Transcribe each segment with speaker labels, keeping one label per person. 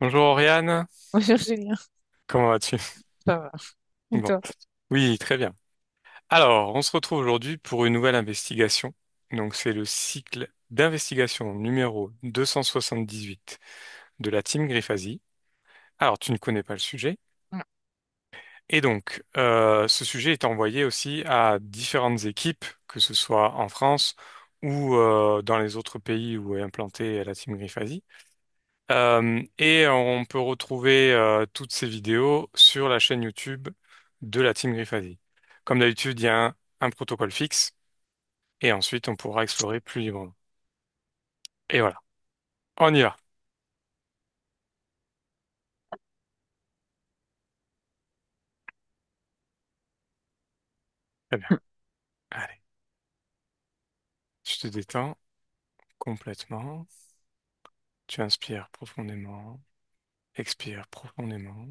Speaker 1: Bonjour Oriane,
Speaker 2: Bonjour Julien,
Speaker 1: comment vas-tu?
Speaker 2: ça va. Et
Speaker 1: Bon,
Speaker 2: toi?
Speaker 1: oui, très bien. Alors, on se retrouve aujourd'hui pour une nouvelle investigation. Donc, c'est le cycle d'investigation numéro 278 de la team Griffasi. Alors, tu ne connais pas le sujet.
Speaker 2: Mm.
Speaker 1: Et donc, ce sujet est envoyé aussi à différentes équipes, que ce soit en France ou dans les autres pays où est implantée la team Griffasi. Et on peut retrouver toutes ces vidéos sur la chaîne YouTube de la Team Griffasi. Comme d'habitude, il y a un protocole fixe et ensuite on pourra explorer plus librement. Et voilà, on y va. Très bien. Allez, tu te détends complètement. Tu inspires profondément, expires profondément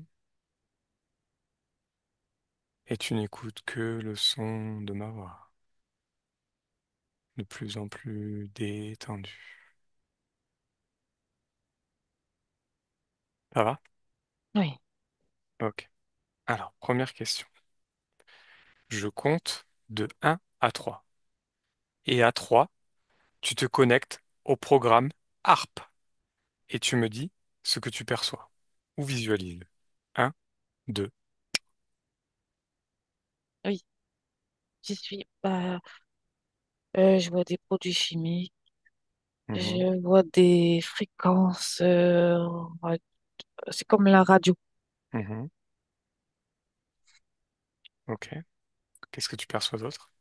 Speaker 1: et tu n'écoutes que le son de ma voix, de plus en plus détendu. Ça va?
Speaker 2: Oui,
Speaker 1: Ok. Alors, première question. Je compte de 1 à 3. Et à 3, tu te connectes au programme ARP et tu me dis ce que tu perçois ou visualises. Un, 2.
Speaker 2: oui, j'y suis. Je vois des produits chimiques,
Speaker 1: Mhm,
Speaker 2: je vois des fréquences, c'est comme la radio,
Speaker 1: mhm. Ok. Qu'est-ce que tu perçois d'autre?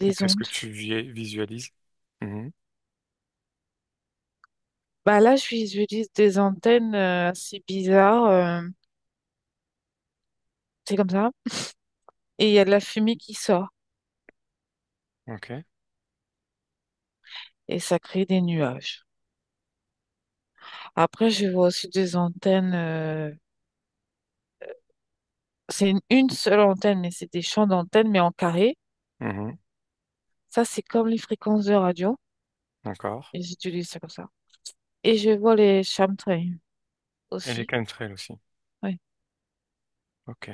Speaker 1: Ou
Speaker 2: des
Speaker 1: qu'est-ce que
Speaker 2: ondes.
Speaker 1: tu visualises? Mhm,
Speaker 2: Bah là, je visualise des antennes assez bizarres, c'est comme ça, et il y a de la fumée qui sort,
Speaker 1: ok.
Speaker 2: et ça crée des nuages. Après, je vois aussi des antennes, c'est une seule antenne, mais c'est des champs d'antennes, mais en carré.
Speaker 1: Mhm,
Speaker 2: Ça, c'est comme les fréquences de radio.
Speaker 1: d'accord.
Speaker 2: Et j'utilise ça comme ça. Et je vois les chemtrails
Speaker 1: Et les
Speaker 2: aussi.
Speaker 1: chemtrails aussi.
Speaker 2: Oui.
Speaker 1: Ok.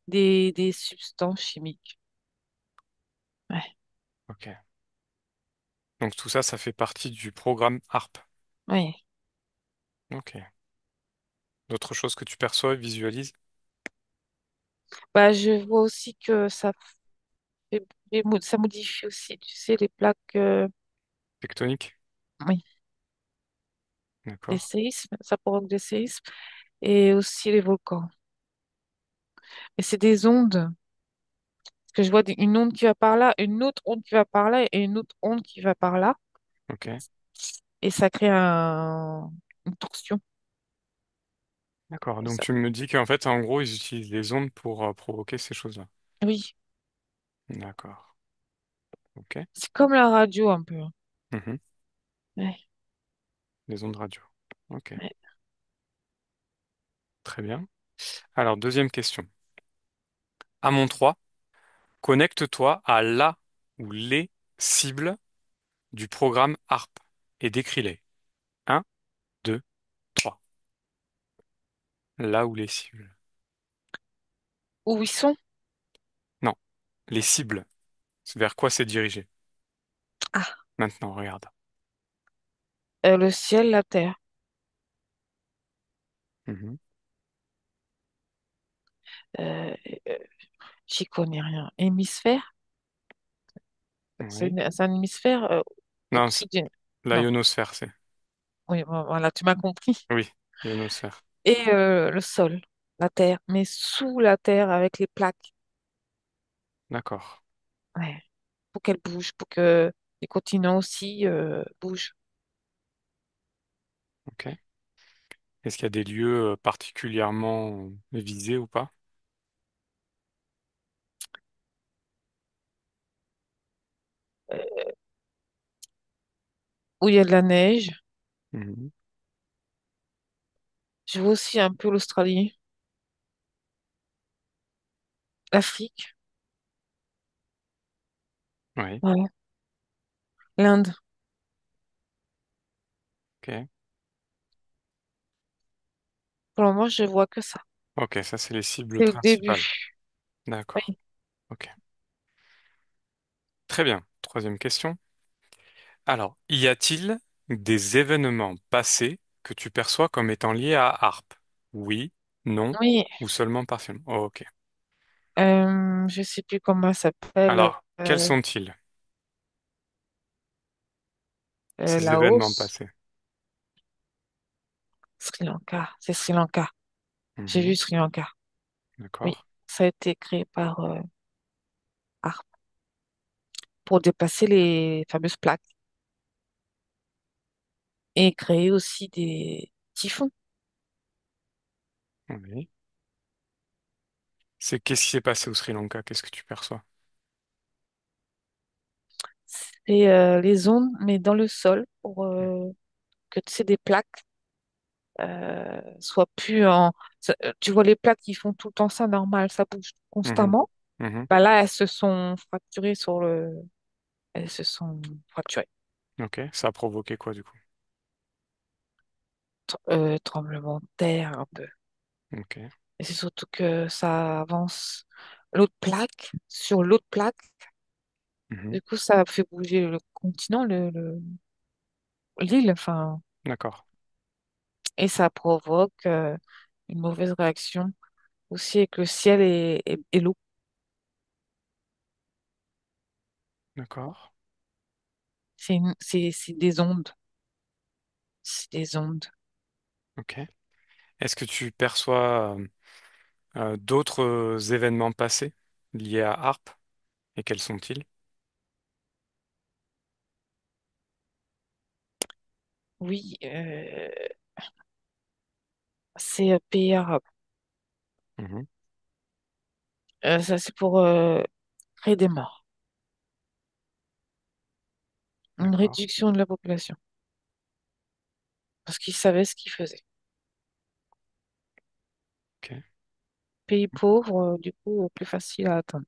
Speaker 2: Des substances chimiques. Ouais.
Speaker 1: Ok. Donc tout ça, ça fait partie du programme ARP.
Speaker 2: Oui.
Speaker 1: Ok. D'autres choses que tu perçois, visualises?
Speaker 2: Bah, je vois aussi que ça ça modifie aussi, tu sais, les plaques,
Speaker 1: Tectonique?
Speaker 2: oui, des
Speaker 1: D'accord.
Speaker 2: séismes, ça provoque des séismes, et aussi les volcans. Et c'est des ondes, parce que je vois une onde qui va par là, une autre onde qui va par là, et une autre onde qui va par là,
Speaker 1: Ok.
Speaker 2: et ça crée une torsion.
Speaker 1: D'accord.
Speaker 2: Et
Speaker 1: Donc
Speaker 2: ça-
Speaker 1: tu me dis qu'en fait, en gros, ils utilisent les ondes pour provoquer ces choses-là.
Speaker 2: Oui,
Speaker 1: D'accord. Ok.
Speaker 2: c'est comme la radio un peu.
Speaker 1: Mhm.
Speaker 2: Ouais,
Speaker 1: Les ondes radio. Ok.
Speaker 2: ouais.
Speaker 1: Très bien. Alors, deuxième question. À mon 3, connecte-toi à la ou les cibles du programme ARP et décris-les. Un, 2, 3. Là ou les cibles.
Speaker 2: Où ils sont?
Speaker 1: Non, les cibles. Vers quoi c'est dirigé?
Speaker 2: Ah,
Speaker 1: Maintenant, regarde.
Speaker 2: le ciel, la terre.
Speaker 1: Mhm.
Speaker 2: Euh, euh, J'y connais rien. Hémisphère?
Speaker 1: Oui.
Speaker 2: C'est un hémisphère
Speaker 1: Non,
Speaker 2: au-dessus d'une...
Speaker 1: la
Speaker 2: Non,
Speaker 1: ionosphère, c'est.
Speaker 2: oui, voilà, tu m'as compris.
Speaker 1: Oui, ionosphère.
Speaker 2: Et le sol, la terre, mais sous la terre avec les plaques.
Speaker 1: D'accord.
Speaker 2: Ouais. Pour qu'elle bouge, pour que les continents aussi bougent.
Speaker 1: Ok. Est-ce qu'il y a des lieux particulièrement visés ou pas?
Speaker 2: Euh, Où il y a de la neige.
Speaker 1: Mhm.
Speaker 2: Je vois aussi un peu l'Australie, l'Afrique,
Speaker 1: Oui.
Speaker 2: ouais. L'Inde.
Speaker 1: Ok.
Speaker 2: Pour le moment, je vois que ça.
Speaker 1: Ok, ça c'est les cibles
Speaker 2: C'est le
Speaker 1: principales.
Speaker 2: début.
Speaker 1: D'accord.
Speaker 2: Oui,
Speaker 1: Ok. Très bien. Troisième question. Alors, y a-t-il des événements passés que tu perçois comme étant liés à Harpe? Oui, non,
Speaker 2: oui.
Speaker 1: ou seulement partiellement? Oh, ok.
Speaker 2: Je sais plus comment ça s'appelle.
Speaker 1: Alors, quels sont-ils, ces événements
Speaker 2: Laos,
Speaker 1: passés?
Speaker 2: Sri Lanka. C'est Sri Lanka. J'ai
Speaker 1: Mhm.
Speaker 2: vu Sri Lanka. Oui,
Speaker 1: D'accord.
Speaker 2: ça a été créé par ARP pour déplacer les fameuses plaques et créer aussi des typhons.
Speaker 1: Oui. C'est qu'est-ce qui s'est passé au Sri Lanka? Qu'est-ce que tu perçois?
Speaker 2: C'est les ondes, mais dans le sol pour que tu sais, des plaques soient plus en. Tu vois les plaques qui font tout le temps ça normal, ça bouge
Speaker 1: Mhm.
Speaker 2: constamment.
Speaker 1: Mhm.
Speaker 2: Bah là, elles se sont fracturées sur le. Elles se sont fracturées.
Speaker 1: Ok. Ça a provoqué quoi du coup?
Speaker 2: Tremblement de terre un peu.
Speaker 1: Ok.
Speaker 2: Et c'est surtout que ça avance l'autre plaque sur l'autre plaque.
Speaker 1: Mhm.
Speaker 2: Du coup, ça fait bouger le continent, l'île, enfin,
Speaker 1: D'accord.
Speaker 2: et ça provoque une mauvaise réaction aussi avec le ciel et l'eau.
Speaker 1: D'accord.
Speaker 2: C'est des ondes. C'est des ondes.
Speaker 1: Ok. Est-ce que tu perçois d'autres événements passés liés à Harpe? Et quels sont-ils?
Speaker 2: Oui, c'est pays arabe.
Speaker 1: Mhm.
Speaker 2: Ça, c'est pour créer des morts. Une
Speaker 1: D'accord.
Speaker 2: réduction de la population. Parce qu'ils savaient ce qu'ils faisaient.
Speaker 1: Ok.
Speaker 2: Pays pauvre, du coup, plus facile à atteindre.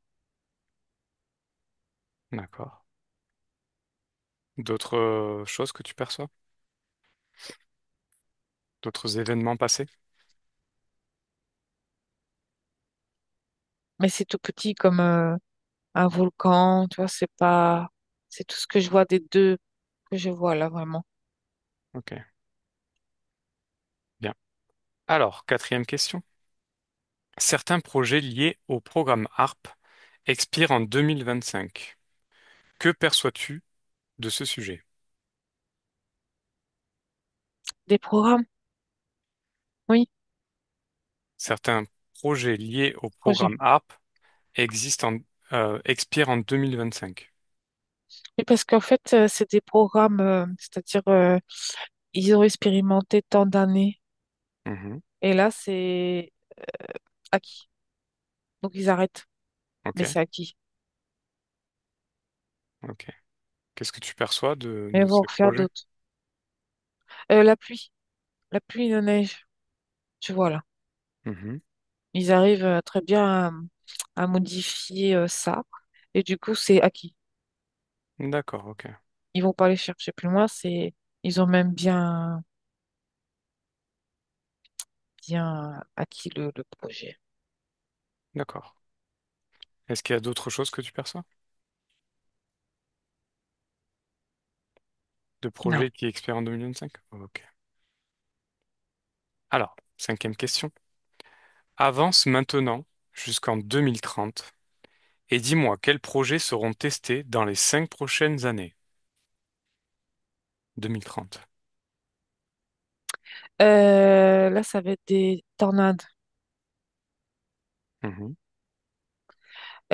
Speaker 1: D'accord. D'autres choses que tu perçois? D'autres événements passés?
Speaker 2: Mais c'est tout petit comme un volcan, tu vois, c'est pas. C'est tout ce que je vois des deux que je vois là, vraiment.
Speaker 1: Ok. Bien. Alors, quatrième question. Certains projets liés au programme HARP expirent en 2025. Que perçois-tu de ce sujet?
Speaker 2: Des programmes, oui,
Speaker 1: Certains projets liés au
Speaker 2: projet.
Speaker 1: programme HARP expirent en 2025.
Speaker 2: Oui, parce qu'en fait, c'est des programmes, c'est-à-dire, ils ont expérimenté tant d'années.
Speaker 1: Mhm.
Speaker 2: Et là, c'est acquis. Donc, ils arrêtent.
Speaker 1: Ok.
Speaker 2: Mais c'est acquis.
Speaker 1: Ok. Qu'est-ce que tu perçois
Speaker 2: Mais ils
Speaker 1: de
Speaker 2: vont
Speaker 1: ces
Speaker 2: refaire
Speaker 1: projets?
Speaker 2: d'autres. La pluie et la neige, tu vois là.
Speaker 1: Mhm.
Speaker 2: Ils arrivent très bien à modifier ça. Et du coup, c'est acquis.
Speaker 1: D'accord, ok.
Speaker 2: Ils vont pas aller chercher plus loin. Ils ont même bien acquis le projet.
Speaker 1: D'accord. Est-ce qu'il y a d'autres choses que tu perçois? De
Speaker 2: Non.
Speaker 1: projets qui expirent en 2025? Ok. Alors, cinquième question. Avance maintenant jusqu'en 2030 et dis-moi quels projets seront testés dans les 5 prochaines années. 2030.
Speaker 2: Là, ça va être des tornades.
Speaker 1: Mhm.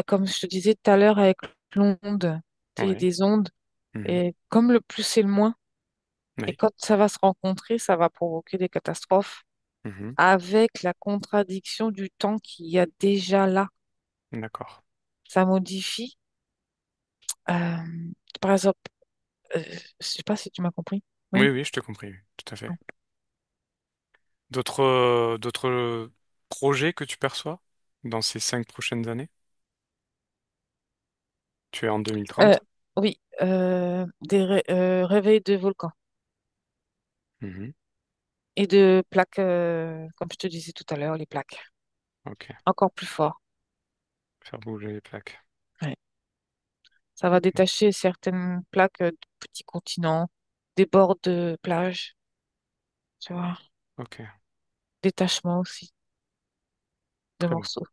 Speaker 2: Comme je te disais tout à l'heure avec l'onde, c'est
Speaker 1: Oui.
Speaker 2: des ondes.
Speaker 1: Mhm.
Speaker 2: Et comme le plus c'est le moins, et
Speaker 1: Oui.
Speaker 2: quand ça va se rencontrer, ça va provoquer des catastrophes
Speaker 1: Mhm.
Speaker 2: avec la contradiction du temps qu'il y a déjà là.
Speaker 1: D'accord.
Speaker 2: Ça modifie. euh, Par exemple, je sais pas si tu m'as compris.
Speaker 1: Oui,
Speaker 2: Oui.
Speaker 1: oui, je te compris, oui, tout à fait.
Speaker 2: Non.
Speaker 1: D'autres projets que tu perçois dans ces 5 prochaines années? Tu es en
Speaker 2: Euh,
Speaker 1: 2030.
Speaker 2: oui, des réveils de volcans.
Speaker 1: Mhm.
Speaker 2: Et de plaques, comme je te disais tout à l'heure, les plaques.
Speaker 1: Ok.
Speaker 2: Encore plus fort.
Speaker 1: Faire bouger les plaques.
Speaker 2: Ouais. Ça va
Speaker 1: Ok.
Speaker 2: détacher certaines plaques de petits continents, des bords de plage, tu vois.
Speaker 1: Ok.
Speaker 2: Détachement aussi de
Speaker 1: Très bien.
Speaker 2: morceaux.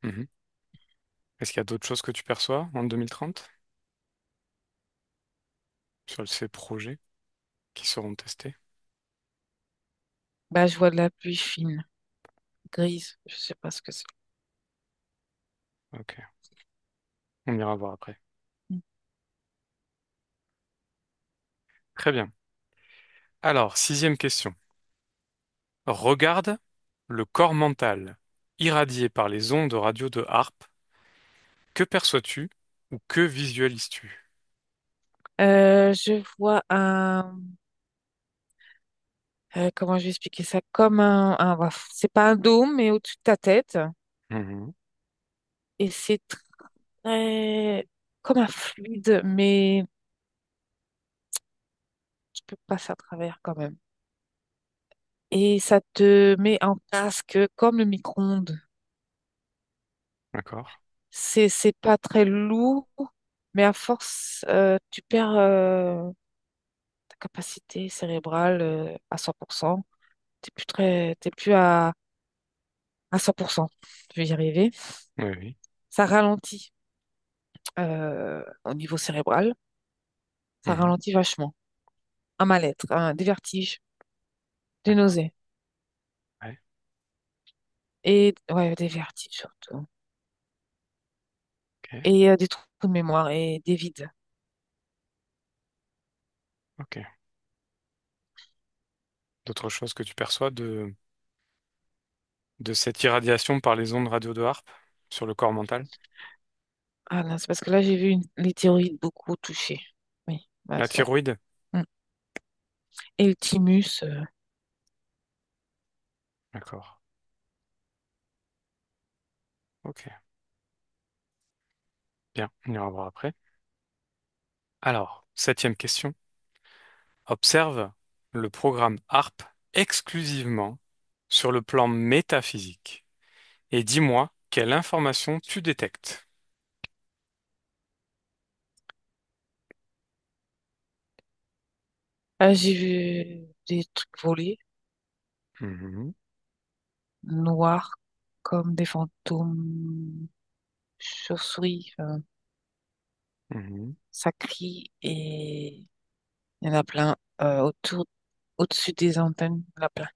Speaker 1: Mhm. Est-ce qu'il y a d'autres choses que tu perçois en 2030 sur ces projets qui seront testés?
Speaker 2: Bah, je vois de la pluie fine, grise. Je sais pas ce que c'est.
Speaker 1: Ok. On ira voir après. Très bien. Alors, sixième question. Regarde le corps mental irradié par les ondes radio de harpe. Que perçois-tu ou que visualises-tu?
Speaker 2: Je vois comment je vais expliquer ça? Comme bah, c'est pas un dôme, mais au-dessus de ta tête.
Speaker 1: Mhm.
Speaker 2: Et c'est très, comme un fluide, mais tu peux passer à travers quand même. Et ça te met en casque comme le micro-ondes.
Speaker 1: D'accord.
Speaker 2: C'est pas très lourd, mais à force, tu perds ta capacité cérébrale à 100%. T'es plus à 100%. Je vais y arriver.
Speaker 1: Oui, oui.
Speaker 2: Ça ralentit au niveau cérébral. Ça
Speaker 1: Mhm.
Speaker 2: ralentit vachement. Un mal-être, des vertiges, des
Speaker 1: D'accord.
Speaker 2: nausées.
Speaker 1: Ouais.
Speaker 2: Et ouais, des vertiges surtout.
Speaker 1: Ok.
Speaker 2: Et des trous de mémoire et des vides.
Speaker 1: Ok. D'autres choses que tu perçois de cette irradiation par les ondes radio de harpe sur le corps mental?
Speaker 2: Ah non, c'est parce que là, j'ai vu les thyroïdes beaucoup touchées. Oui, bah,
Speaker 1: La
Speaker 2: ça.
Speaker 1: thyroïde?
Speaker 2: Mm. Et le thymus.
Speaker 1: D'accord. Ok. Bien, on ira voir après. Alors, septième question. Observe le programme HARP exclusivement sur le plan métaphysique et dis-moi quelle information tu détectes.
Speaker 2: Ah, j'ai vu des trucs volés,
Speaker 1: Mhm,
Speaker 2: noirs, comme des fantômes, chauves-souris.
Speaker 1: mhm.
Speaker 2: Ça crie et il y en a plein au-dessus des antennes. Il y en a plein.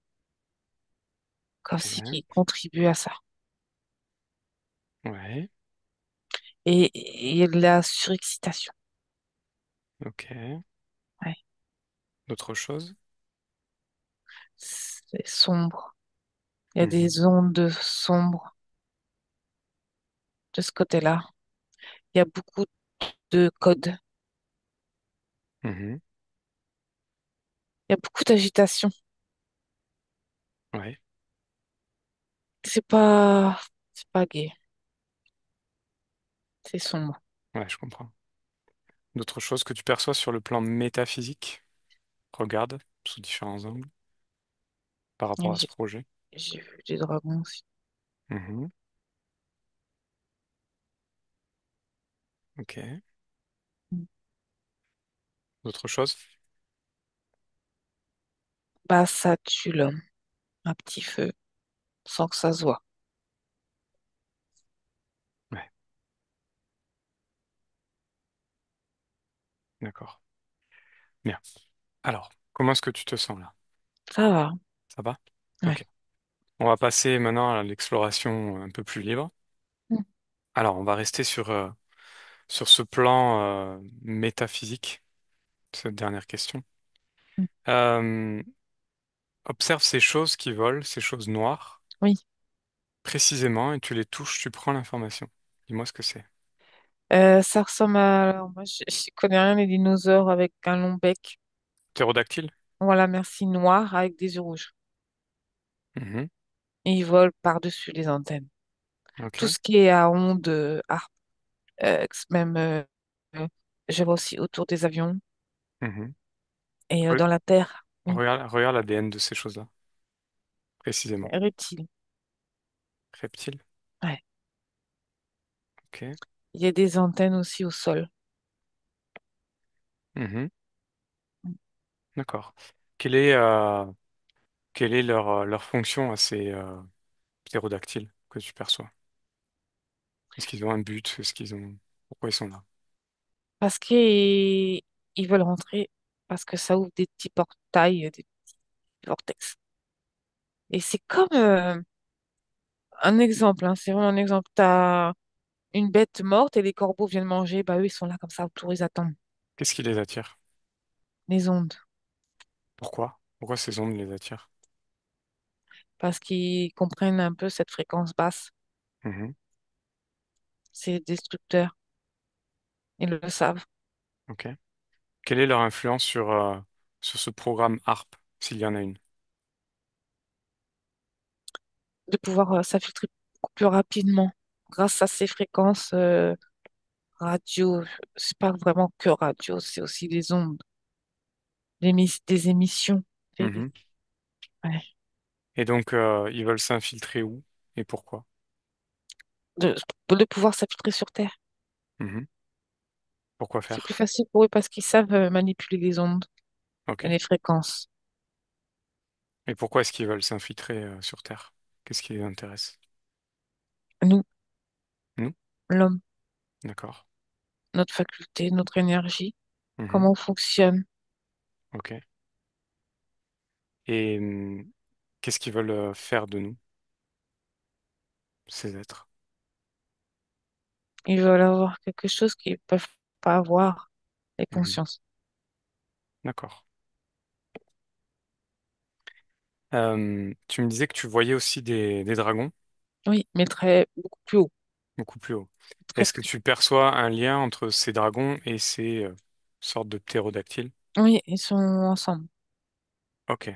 Speaker 2: Comme
Speaker 1: Ok.
Speaker 2: si qui contribuent à ça.
Speaker 1: Ouais.
Speaker 2: Et il y a de la surexcitation.
Speaker 1: Ok.
Speaker 2: Ouais.
Speaker 1: D'autres choses?
Speaker 2: C'est sombre. Il y a
Speaker 1: Mhm,
Speaker 2: des ondes sombres de ce côté-là. Il y a beaucoup de codes.
Speaker 1: mhm.
Speaker 2: Il y a beaucoup d'agitation.
Speaker 1: Ouais.
Speaker 2: C'est pas, c'est pas gai. C'est sombre.
Speaker 1: Ouais, je comprends. D'autres choses que tu perçois sur le plan métaphysique? Regarde sous différents angles par
Speaker 2: Et
Speaker 1: rapport à ce projet.
Speaker 2: j'ai vu des dragons aussi.
Speaker 1: Mhm. Ok. D'autres choses?
Speaker 2: Bah, ça tue l'homme. Un petit feu, sans que ça se voit.
Speaker 1: Ouais, d'accord. Bien. Alors, comment est-ce que tu te sens là?
Speaker 2: Ça va.
Speaker 1: Ça va?
Speaker 2: Ouais.
Speaker 1: Ok. On va passer maintenant à l'exploration un peu plus libre.
Speaker 2: Mm,
Speaker 1: Alors, on va rester sur ce plan métaphysique, cette dernière question.
Speaker 2: mm.
Speaker 1: Euh, observe ces choses qui volent, ces choses noires,
Speaker 2: Oui.
Speaker 1: précisément, et tu les touches, tu prends l'information. Dis-moi ce que c'est.
Speaker 2: Ça ressemble à... alors, moi, je connais rien des dinosaures avec un long bec.
Speaker 1: Ptérodactyle?
Speaker 2: Voilà, merci, noir avec des yeux rouges.
Speaker 1: Mhm.
Speaker 2: Et ils volent par-dessus les antennes. Tout
Speaker 1: Ok.
Speaker 2: ce qui est à ondes, même, je vois aussi autour des avions
Speaker 1: Mhm.
Speaker 2: et
Speaker 1: Oui.
Speaker 2: dans la terre.
Speaker 1: regarde l'ADN de ces choses-là, précisément.
Speaker 2: reptile.
Speaker 1: Reptile,
Speaker 2: Ouais.
Speaker 1: ok.
Speaker 2: Il y a des antennes aussi au sol.
Speaker 1: Mhm. D'accord. Quelle est, leur fonction à ces ptérodactyles que tu perçois? Est-ce qu'ils ont un but? Pourquoi ils sont là?
Speaker 2: Parce qu'ils ils veulent rentrer, parce que ça ouvre des petits portails, des petits vortex. Et c'est comme un exemple, hein, c'est vraiment un exemple. T'as une bête morte et les corbeaux viennent manger, bah eux, ils sont là comme ça autour, ils attendent
Speaker 1: Qu'est-ce qui les attire?
Speaker 2: les ondes,
Speaker 1: Pourquoi? Pourquoi ces ondes les attirent?
Speaker 2: parce qu'ils comprennent un peu cette fréquence basse.
Speaker 1: Mhm.
Speaker 2: C'est destructeur, ils le savent.
Speaker 1: Ok. Quelle est leur influence sur ce programme HARP, s'il y en a une?
Speaker 2: De pouvoir s'infiltrer beaucoup plus rapidement grâce à ces fréquences radio. C'est pas vraiment que radio, c'est aussi des ondes, des émissions télé.
Speaker 1: Mhm.
Speaker 2: Ouais.
Speaker 1: Et donc, ils veulent s'infiltrer où et pourquoi?
Speaker 2: De, de pouvoir s'infiltrer sur Terre.
Speaker 1: Mhm. Pourquoi
Speaker 2: C'est plus
Speaker 1: faire?
Speaker 2: facile pour eux parce qu'ils savent manipuler les ondes
Speaker 1: Ok.
Speaker 2: et les fréquences.
Speaker 1: Et pourquoi est-ce qu'ils veulent s'infiltrer sur Terre? Qu'est-ce qui les intéresse?
Speaker 2: Nous,
Speaker 1: Nous?
Speaker 2: l'homme,
Speaker 1: D'accord.
Speaker 2: notre faculté, notre énergie,
Speaker 1: Mhm.
Speaker 2: comment on fonctionne.
Speaker 1: Ok. Et qu'est-ce qu'ils veulent faire de nous, ces êtres?
Speaker 2: Ils veulent avoir quelque chose qu'ils peuvent pas avoir, les
Speaker 1: Mhm.
Speaker 2: consciences.
Speaker 1: D'accord. Tu me disais que tu voyais aussi des dragons
Speaker 2: Oui, mais très, beaucoup plus haut.
Speaker 1: beaucoup plus haut.
Speaker 2: Très,
Speaker 1: Est-ce que tu perçois un lien entre ces dragons et ces sortes de ptérodactyles?
Speaker 2: oui, ils sont ensemble.
Speaker 1: Ok.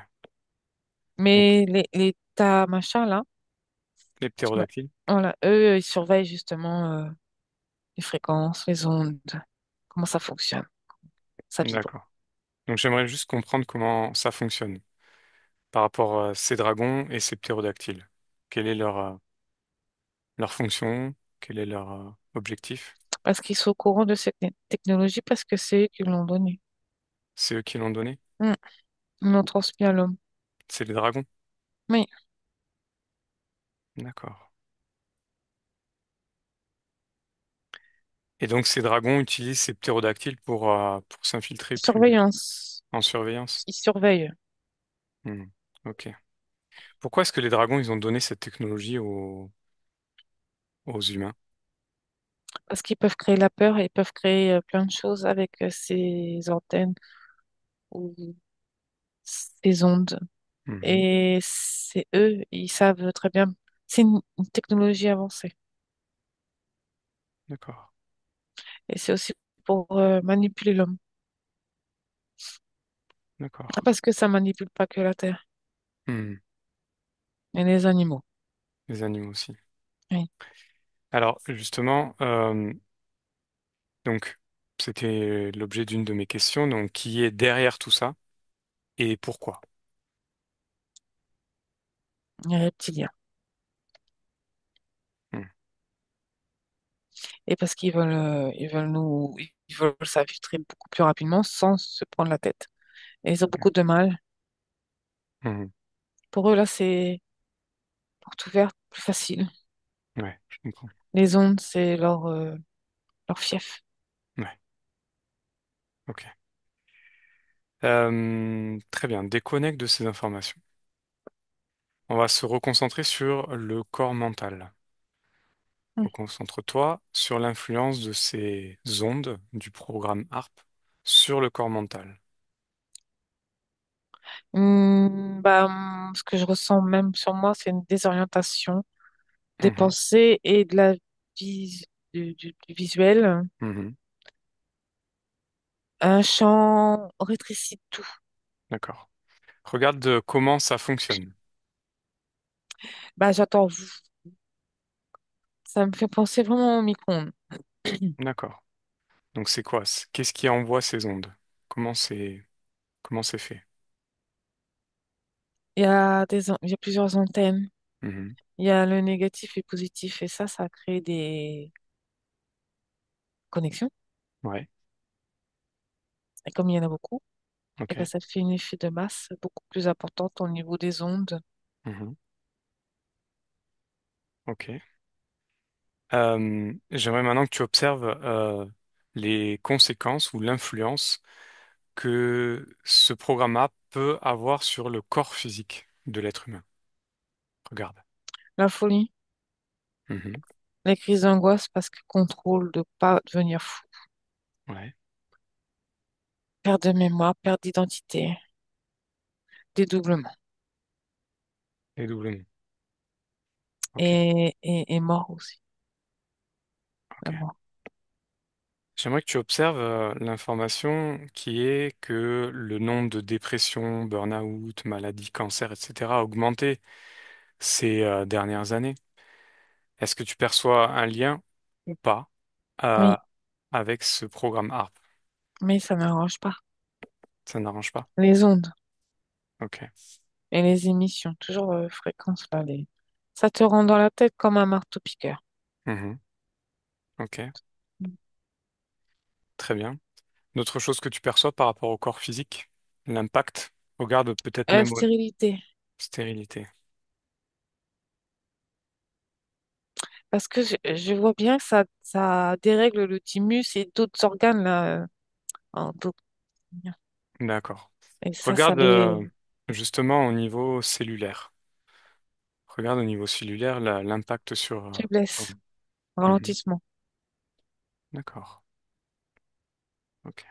Speaker 1: Donc,
Speaker 2: Mais les tas machins là,
Speaker 1: les
Speaker 2: ouais,
Speaker 1: ptérodactyles?
Speaker 2: voilà, eux, ils surveillent justement les fréquences, les ondes, comment ça fonctionne, ça vibre.
Speaker 1: D'accord. Donc, j'aimerais juste comprendre comment ça fonctionne par rapport à ces dragons et ces ptérodactyles. Quelle est leur fonction? Quel est leur objectif?
Speaker 2: Parce qu'ils sont au courant de cette technologie parce que c'est eux qui l'ont donné.
Speaker 1: C'est eux qui l'ont donné?
Speaker 2: Ils l'ont transmis à l'homme.
Speaker 1: C'est les dragons?
Speaker 2: Oui,
Speaker 1: D'accord. Et donc, ces dragons utilisent ces ptérodactyles pour s'infiltrer plus
Speaker 2: surveillance.
Speaker 1: en surveillance?
Speaker 2: Ils surveillent
Speaker 1: Hmm. Ok. Pourquoi est-ce que les dragons, ils ont donné cette technologie aux humains?
Speaker 2: parce qu'ils peuvent créer la peur et ils peuvent créer plein de choses avec ces antennes ou ces ondes.
Speaker 1: Mhm.
Speaker 2: Et c'est eux, ils savent très bien. C'est une technologie avancée.
Speaker 1: D'accord.
Speaker 2: Et c'est aussi pour manipuler l'homme.
Speaker 1: D'accord.
Speaker 2: Parce que ça manipule pas que la Terre,
Speaker 1: Hmm.
Speaker 2: mais les animaux.
Speaker 1: Les animaux aussi.
Speaker 2: Oui.
Speaker 1: Alors, justement, donc, c'était l'objet d'une de mes questions. Donc, qui est derrière tout ça et pourquoi?
Speaker 2: Les reptiliens.
Speaker 1: Hmm.
Speaker 2: Et parce ils veulent ils veulent s'infiltrer beaucoup plus rapidement sans se prendre la tête. Et ils ont
Speaker 1: Ok.
Speaker 2: beaucoup de mal.
Speaker 1: Mhm.
Speaker 2: Pour eux, là, c'est porte ouverte, plus facile.
Speaker 1: Ouais, je comprends.
Speaker 2: Les ondes, c'est leur fief.
Speaker 1: Ouais, ok. Très bien. Déconnecte de ces informations. On va se reconcentrer sur le corps mental. Reconcentre-toi sur l'influence de ces ondes du programme HARP sur le corps mental.
Speaker 2: Ce que je ressens même sur moi, c'est une désorientation des
Speaker 1: Mhm.
Speaker 2: pensées et de la du visuel.
Speaker 1: Mhm.
Speaker 2: Un champ rétréci de tout.
Speaker 1: D'accord. Regarde comment ça fonctionne.
Speaker 2: Bah, j'attends vous. Ça me fait penser vraiment au micro-ondes.
Speaker 1: D'accord. Donc c'est quoi? Qu'est-ce qui envoie ces ondes? Comment c'est fait?
Speaker 2: il y a plusieurs antennes.
Speaker 1: Mhm.
Speaker 2: Il y a le négatif et positif, et ça crée des connexions.
Speaker 1: Ouais,
Speaker 2: Et comme il y en a beaucoup, et
Speaker 1: ok.
Speaker 2: ben, ça fait un effet de masse beaucoup plus important au niveau des ondes.
Speaker 1: Mhm. Ok. J'aimerais maintenant que tu observes les conséquences ou l'influence que ce programme-là peut avoir sur le corps physique de l'être humain. Regarde.
Speaker 2: La folie,
Speaker 1: Mhm.
Speaker 2: les crises d'angoisse parce que contrôle de pas devenir fou,
Speaker 1: Ouais,
Speaker 2: perte de mémoire, perte d'identité, dédoublement
Speaker 1: dédoublement. Ok,
Speaker 2: et mort aussi. La
Speaker 1: ok.
Speaker 2: mort.
Speaker 1: J'aimerais que tu observes l'information qui est que le nombre de dépressions, burn-out, maladies, cancers, etc. a augmenté ces dernières années. Est-ce que tu perçois un lien ou pas euh,
Speaker 2: Oui,
Speaker 1: avec ce programme ARP?
Speaker 2: mais ça n'arrange pas.
Speaker 1: Ça n'arrange pas?
Speaker 2: Les ondes
Speaker 1: Ok.
Speaker 2: et les émissions, toujours fréquence là, ça te rend dans la tête comme un marteau-piqueur.
Speaker 1: Mhm. Ok, très bien. D'autres choses que tu perçois par rapport au corps physique? L'impact? Regarde peut-être
Speaker 2: La
Speaker 1: même aux
Speaker 2: stérilité,
Speaker 1: stérilité.
Speaker 2: parce que je vois bien que ça dérègle le thymus et d'autres organes là, d'autres-
Speaker 1: D'accord.
Speaker 2: et ça
Speaker 1: Regarde
Speaker 2: les
Speaker 1: justement au niveau cellulaire. Regarde au niveau cellulaire l'impact sur...
Speaker 2: faiblesse,
Speaker 1: Mhm.
Speaker 2: ralentissement.
Speaker 1: D'accord. Ok.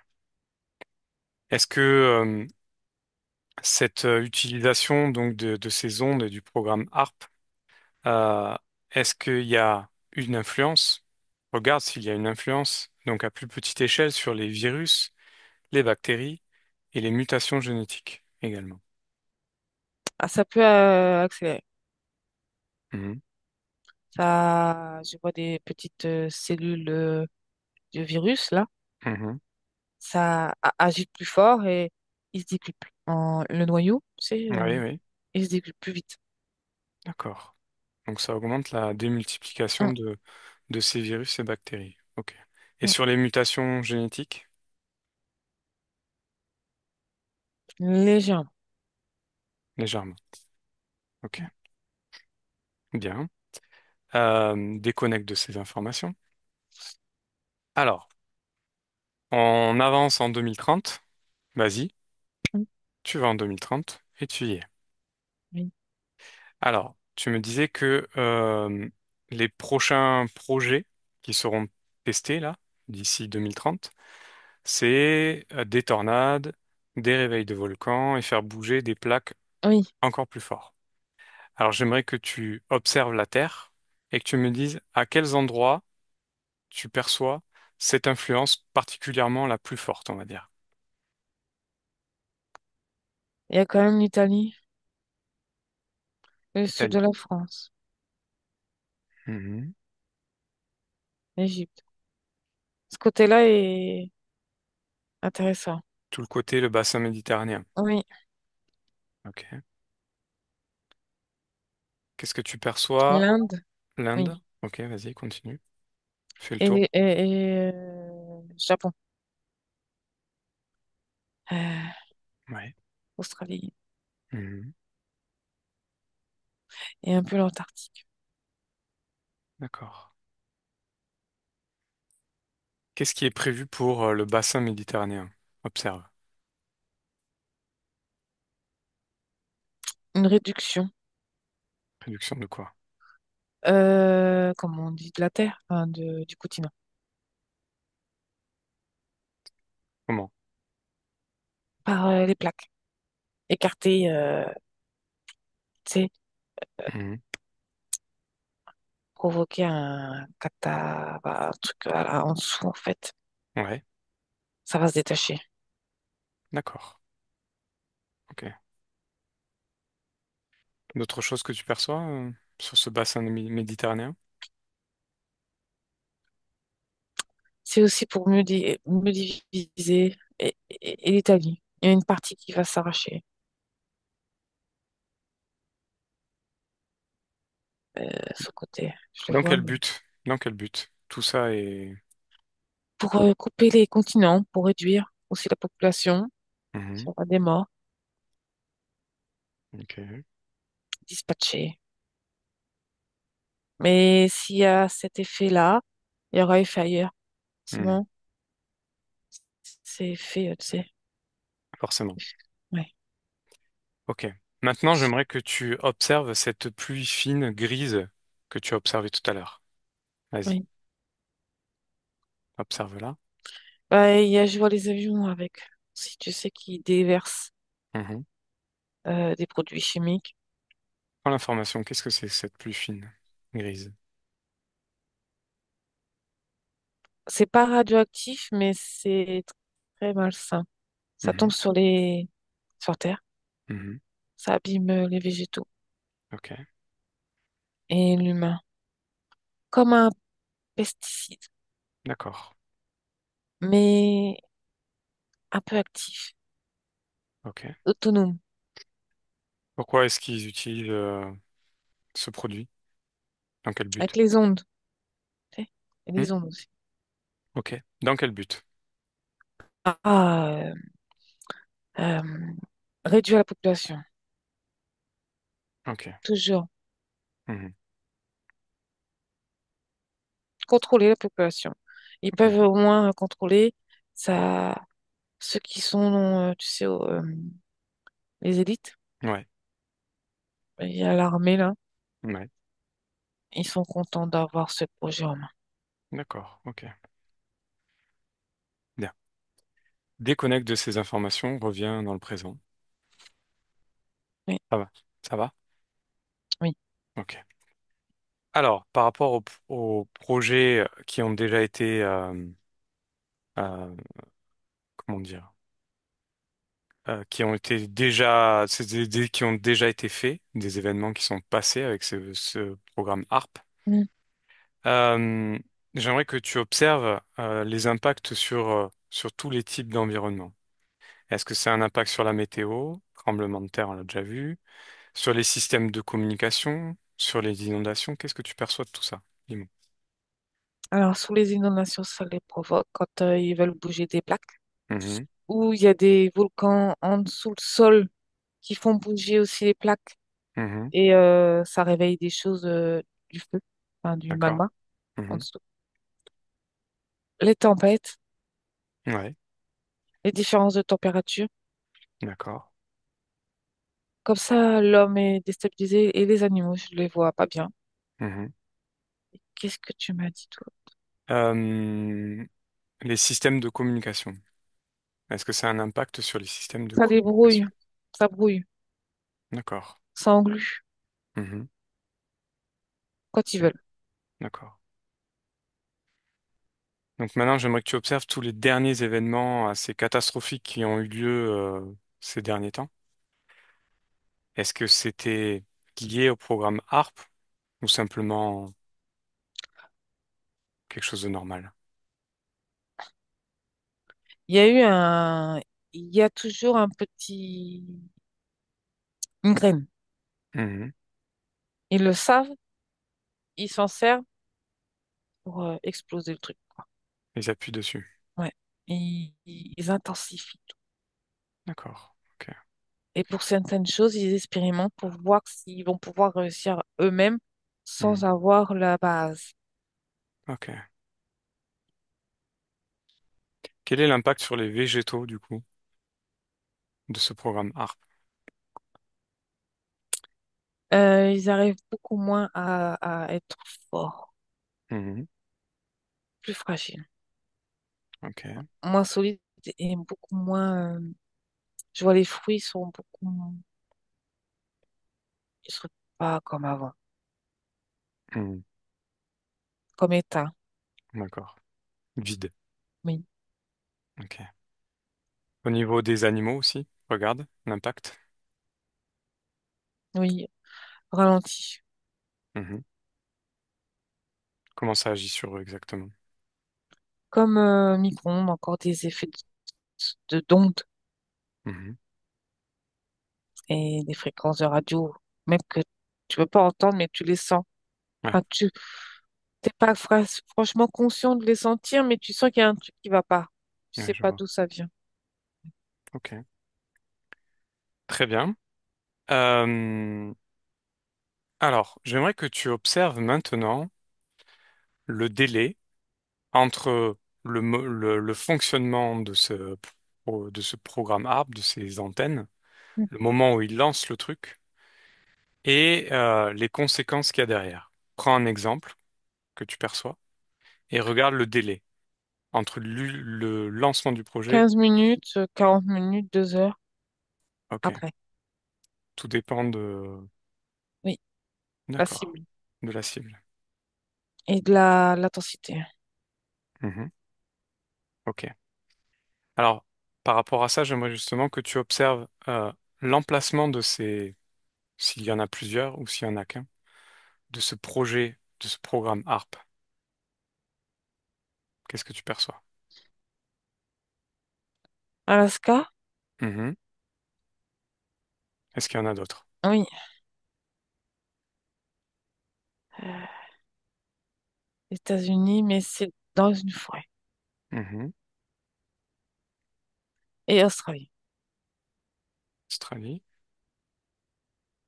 Speaker 1: Est-ce que cette utilisation donc de ces ondes et du programme HARP, euh, est-ce qu'il y a une influence? Regarde s'il y a une influence, donc à plus petite échelle, sur les virus, les bactéries et les mutations génétiques également.
Speaker 2: Ah, ça peut accélérer.
Speaker 1: Mhm.
Speaker 2: Ça, je vois des petites cellules de virus là.
Speaker 1: Mhm.
Speaker 2: Agit plus fort et il se décuple. Le noyau,
Speaker 1: Oui, oui,
Speaker 2: il se décuple plus vite.
Speaker 1: d'accord. Donc ça augmente la démultiplication
Speaker 2: Hum,
Speaker 1: de ces virus et bactéries. Ok. Et
Speaker 2: hum.
Speaker 1: sur les mutations génétiques?
Speaker 2: Légèrement.
Speaker 1: Légèrement. Ok. Bien. Déconnecte de ces informations. Alors, on avance en 2030. Vas-y,
Speaker 2: Hum,
Speaker 1: tu vas en 2030 et tu y es.
Speaker 2: oui,
Speaker 1: Alors, tu me disais que les prochains projets qui seront testés là, d'ici 2030, c'est des tornades, des réveils de volcans et faire bouger des plaques
Speaker 2: oui.
Speaker 1: encore plus fort. Alors, j'aimerais que tu observes la Terre et que tu me dises à quels endroits tu perçois cette influence particulièrement la plus forte, on va dire.
Speaker 2: Il y a quand même l'Italie, le sud de
Speaker 1: Italie.
Speaker 2: la France,
Speaker 1: Mhm.
Speaker 2: l'Égypte. Ce côté-là est intéressant.
Speaker 1: Tout le côté, le bassin méditerranéen.
Speaker 2: Oui,
Speaker 1: Ok. Qu'est-ce que tu perçois?
Speaker 2: l'Inde,
Speaker 1: L'Inde?
Speaker 2: oui.
Speaker 1: Ok, vas-y, continue. Fais le
Speaker 2: Et,
Speaker 1: tour.
Speaker 2: Japon, euh,
Speaker 1: Ouais.
Speaker 2: Australie
Speaker 1: Mhm.
Speaker 2: et un peu l'Antarctique.
Speaker 1: D'accord. Qu'est-ce qui est prévu pour le bassin méditerranéen? Observe.
Speaker 2: Une réduction,
Speaker 1: Réduction de quoi?
Speaker 2: comme on dit, de la Terre, enfin, du continent,
Speaker 1: Comment?
Speaker 2: par les plaques. Écarter, tu sais,
Speaker 1: Mhm.
Speaker 2: provoquer un truc voilà, en dessous, en fait.
Speaker 1: Ouais,
Speaker 2: Ça va se détacher.
Speaker 1: d'accord. Ok. D'autres choses que tu perçois sur ce bassin méditerranéen?
Speaker 2: C'est aussi pour mieux diviser et l'Italie. Il y a une partie qui va s'arracher. ce côté. Je le
Speaker 1: Dans
Speaker 2: vois,
Speaker 1: quel
Speaker 2: mais
Speaker 1: but? Dans quel but? Tout ça est...
Speaker 2: pour couper les continents, pour réduire aussi la population,
Speaker 1: Mhm.
Speaker 2: s'il y aura des morts,
Speaker 1: Ok.
Speaker 2: dispatchés. Mais s'il y a cet effet-là, il y aura effet ailleurs.
Speaker 1: Mhm.
Speaker 2: Sinon, c'est effet, tu sais.
Speaker 1: Forcément.
Speaker 2: Ouais,
Speaker 1: Ok. Maintenant, j'aimerais que tu observes cette pluie fine grise que tu as observée tout à l'heure. Vas-y,
Speaker 2: oui.
Speaker 1: observe-la.
Speaker 2: Bah, je vois les avions avec. Si tu sais qu'ils déversent
Speaker 1: Mhm.
Speaker 2: des produits chimiques.
Speaker 1: Prends l'information. Qu'est-ce que c'est que cette pluie fine grise?
Speaker 2: C'est pas radioactif, mais c'est très malsain. Ça tombe
Speaker 1: Mhm.
Speaker 2: sur Terre,
Speaker 1: Mhm.
Speaker 2: ça abîme les végétaux
Speaker 1: Ok.
Speaker 2: et l'humain. Comme un pesticide,
Speaker 1: D'accord.
Speaker 2: mais un peu actif,
Speaker 1: Ok.
Speaker 2: autonome,
Speaker 1: Pourquoi est-ce qu'ils utilisent ce produit? Dans quel
Speaker 2: avec
Speaker 1: but?
Speaker 2: les ondes. Tu sais, et
Speaker 1: Hmm.
Speaker 2: les ondes aussi.
Speaker 1: Ok. Dans quel but?
Speaker 2: Ah, euh, réduire la population,
Speaker 1: Ok.
Speaker 2: toujours.
Speaker 1: Mhm.
Speaker 2: Contrôler la population. Ils
Speaker 1: Ok.
Speaker 2: peuvent au moins contrôler ça, ceux qui sont, tu sais, les élites.
Speaker 1: Ouais.
Speaker 2: Il y a l'armée là.
Speaker 1: Ouais.
Speaker 2: Ils sont contents d'avoir ce projet en main.
Speaker 1: D'accord. Ok. Bien. Déconnecte de ces informations, reviens dans le présent.
Speaker 2: Oui,
Speaker 1: Ça va? Ça va?
Speaker 2: oui.
Speaker 1: Ok. Alors, par rapport aux projets qui ont déjà été, euh, comment dire, qui ont été déjà, qui ont déjà été faits, des événements qui sont passés avec ce programme HARP.
Speaker 2: Mm.
Speaker 1: Euh, J'aimerais que tu observes les impacts sur tous les types d'environnements. Est-ce que c'est un impact sur la météo, tremblement de terre, on l'a déjà vu, sur les systèmes de communication, sur les inondations? Qu'est-ce que tu perçois de tout ça? Dis-moi.
Speaker 2: Alors, sous les inondations, ça les provoque quand ils veulent bouger des plaques.
Speaker 1: Mhm,
Speaker 2: Ou il y a des volcans en dessous le sol qui font bouger aussi les plaques.
Speaker 1: mhm,
Speaker 2: Et ça réveille des choses du feu, enfin, du
Speaker 1: d'accord.
Speaker 2: magma en
Speaker 1: Mhm,
Speaker 2: dessous. Les tempêtes,
Speaker 1: ouais,
Speaker 2: les différences de température.
Speaker 1: d'accord.
Speaker 2: Comme ça, l'homme est déstabilisé et les animaux, je les vois pas bien.
Speaker 1: Mhm.
Speaker 2: Qu'est-ce que tu m'as dit, toi?
Speaker 1: Euh, les systèmes de communication. Est-ce que ça a un impact sur les systèmes de
Speaker 2: Ça débrouille,
Speaker 1: communication?
Speaker 2: ça brouille,
Speaker 1: D'accord.
Speaker 2: ça englue
Speaker 1: Mhm,
Speaker 2: quand ils veulent.
Speaker 1: d'accord. Donc maintenant, j'aimerais que tu observes tous les derniers événements assez catastrophiques qui ont eu lieu ces derniers temps. Est-ce que c'était lié au programme HARP ou simplement quelque chose de normal?
Speaker 2: Il y a eu un, il y a toujours une graine.
Speaker 1: Mhm.
Speaker 2: Ils le savent, ils s'en servent pour exploser le truc, quoi.
Speaker 1: Ils appuient dessus.
Speaker 2: Ouais. Ils intensifient tout.
Speaker 1: D'accord. Ok.
Speaker 2: Et pour certaines choses, ils expérimentent pour voir s'ils vont pouvoir réussir eux-mêmes sans
Speaker 1: Mhm.
Speaker 2: avoir la base.
Speaker 1: Ok. Quel est l'impact sur les végétaux, du coup, de ce programme HARP?
Speaker 2: Ils arrivent beaucoup moins à être forts,
Speaker 1: Mhm.
Speaker 2: plus fragiles,
Speaker 1: Ok.
Speaker 2: moins solides et beaucoup moins. Je vois les fruits sont ils sont pas comme avant,
Speaker 1: Mhm.
Speaker 2: comme état.
Speaker 1: D'accord. Vide.
Speaker 2: Oui,
Speaker 1: Ok. Au niveau des animaux aussi, regarde l'impact.
Speaker 2: oui, ralenti.
Speaker 1: Mhm. Comment ça agit sur eux exactement?
Speaker 2: Comme micro-ondes, encore des effets d'ondes
Speaker 1: Mhm.
Speaker 2: et des fréquences de radio, même que tu peux pas entendre, mais tu les sens.
Speaker 1: Ouais,
Speaker 2: Enfin, tu t'es pas franchement conscient de les sentir, mais tu sens qu'il y a un truc qui va pas. Tu
Speaker 1: ouais,
Speaker 2: sais
Speaker 1: je
Speaker 2: pas
Speaker 1: vois.
Speaker 2: d'où ça vient.
Speaker 1: Ok, très bien. Euh, alors, j'aimerais que tu observes maintenant le délai entre le fonctionnement de ce programme ARP, de ces antennes,
Speaker 2: Mm.
Speaker 1: le moment où il lance le truc, et les conséquences qu'il y a derrière. Prends un exemple que tu perçois et regarde le délai entre le lancement du projet.
Speaker 2: 15 minutes, 40 minutes, 2 heures
Speaker 1: Ok,
Speaker 2: après.
Speaker 1: tout dépend de...
Speaker 2: Oui, la
Speaker 1: D'accord,
Speaker 2: cible.
Speaker 1: de la cible.
Speaker 2: Et l'intensité.
Speaker 1: Mhm. Ok. Alors, par rapport à ça, j'aimerais justement que tu observes l'emplacement de ces, s'il y en a plusieurs ou s'il y en a qu'un, de ce projet, de ce programme ARP. Qu'est-ce que tu perçois?
Speaker 2: Alaska?
Speaker 1: Mhm. Est-ce qu'il y en a d'autres?
Speaker 2: Oui. Euh, États-Unis, mais c'est dans une forêt.
Speaker 1: Mhm.
Speaker 2: Et Australie.
Speaker 1: Australie.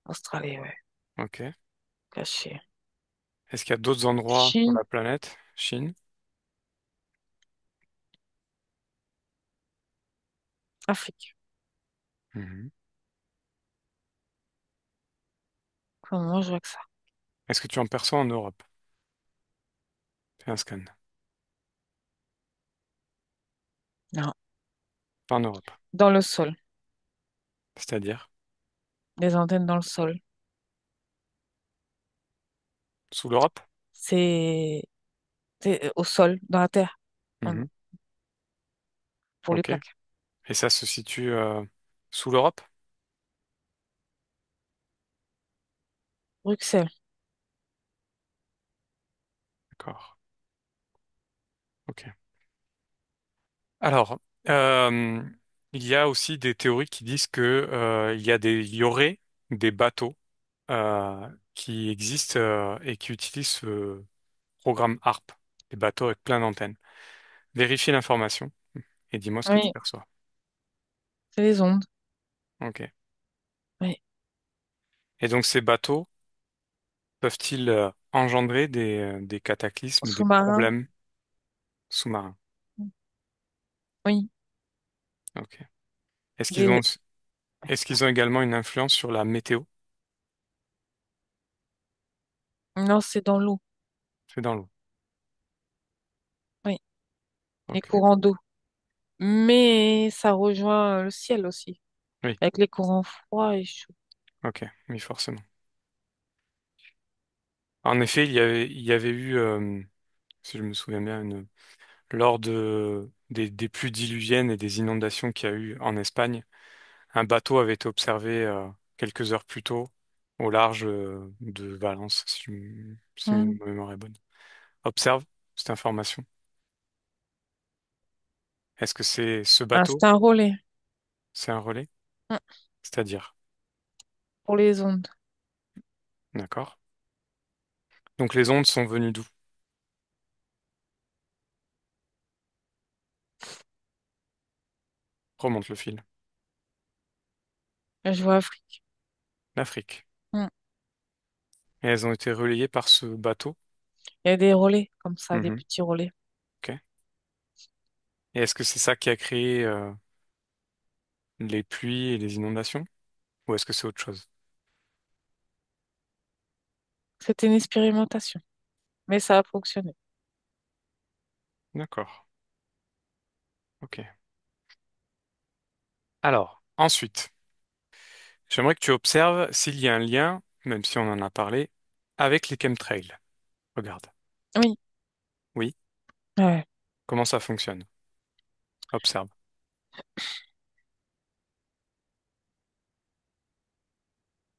Speaker 2: Australie, ouais.
Speaker 1: Ok.
Speaker 2: Caché.
Speaker 1: Est-ce qu'il y a d'autres endroits sur
Speaker 2: Chine,
Speaker 1: la planète? Chine.
Speaker 2: Afrique.
Speaker 1: Mhm.
Speaker 2: Comment je vois que ça?
Speaker 1: Est-ce que tu en perçois en Europe? Fais un scan.
Speaker 2: Non.
Speaker 1: Pas en Europe.
Speaker 2: Dans le sol.
Speaker 1: C'est-à-dire
Speaker 2: Des antennes dans le sol.
Speaker 1: sous l'Europe?
Speaker 2: C'est au sol, dans la terre, en-
Speaker 1: Mhm.
Speaker 2: pour les
Speaker 1: Ok.
Speaker 2: plaques.
Speaker 1: Et ça se situe sous l'Europe?
Speaker 2: Bruxelles.
Speaker 1: D'accord. Ok. Alors, euh, il y a aussi des théories qui disent que il y aurait des bateaux qui existent et qui utilisent ce programme HARP, des bateaux avec plein d'antennes. Vérifie l'information et dis-moi ce que tu
Speaker 2: Oui,
Speaker 1: perçois.
Speaker 2: c'est les ondes.
Speaker 1: Ok.
Speaker 2: Oui.
Speaker 1: Et donc ces bateaux peuvent-ils engendrer des cataclysmes, des
Speaker 2: Sous-marin.
Speaker 1: problèmes sous-marins?
Speaker 2: Oui.
Speaker 1: Ok. Est-ce qu'ils
Speaker 2: Des...
Speaker 1: ont est-ce qu'ils ont également une influence sur la météo?
Speaker 2: Non, c'est dans l'eau.
Speaker 1: C'est dans l'eau.
Speaker 2: Oui. Les
Speaker 1: Ok.
Speaker 2: courants d'eau. Mais ça rejoint le ciel aussi,
Speaker 1: Oui.
Speaker 2: avec les courants froids et chauds.
Speaker 1: Ok. Oui, forcément. En effet, il y avait eu, si je me souviens bien, lors des pluies diluviennes et des inondations qu'il y a eu en Espagne, un bateau avait été observé quelques heures plus tôt au large de Valence, si
Speaker 2: Hmm.
Speaker 1: ma mémoire est bonne. Observe cette information. Est-ce que c'est ce
Speaker 2: Ah,
Speaker 1: bateau?
Speaker 2: c'est un relais.
Speaker 1: C'est un relais?
Speaker 2: Hmm.
Speaker 1: C'est-à-dire,
Speaker 2: Pour les ondes.
Speaker 1: d'accord? Donc les ondes sont venues d'où? Remonte le fil.
Speaker 2: Je vois Afrique.
Speaker 1: L'Afrique.
Speaker 2: Hmm.
Speaker 1: Et elles ont été relayées par ce bateau?
Speaker 2: Il y a des relais comme ça, des
Speaker 1: Mhm.
Speaker 2: petits relais.
Speaker 1: Ok. Et est-ce que c'est ça qui a créé les pluies et les inondations? Ou est-ce que c'est autre chose?
Speaker 2: C'était une expérimentation, mais ça a fonctionné.
Speaker 1: D'accord. Ok. Alors, ensuite, j'aimerais que tu observes s'il y a un lien, même si on en a parlé, avec les chemtrails. Regarde.
Speaker 2: Oui,
Speaker 1: Oui.
Speaker 2: ouais.
Speaker 1: Comment ça fonctionne? Observe.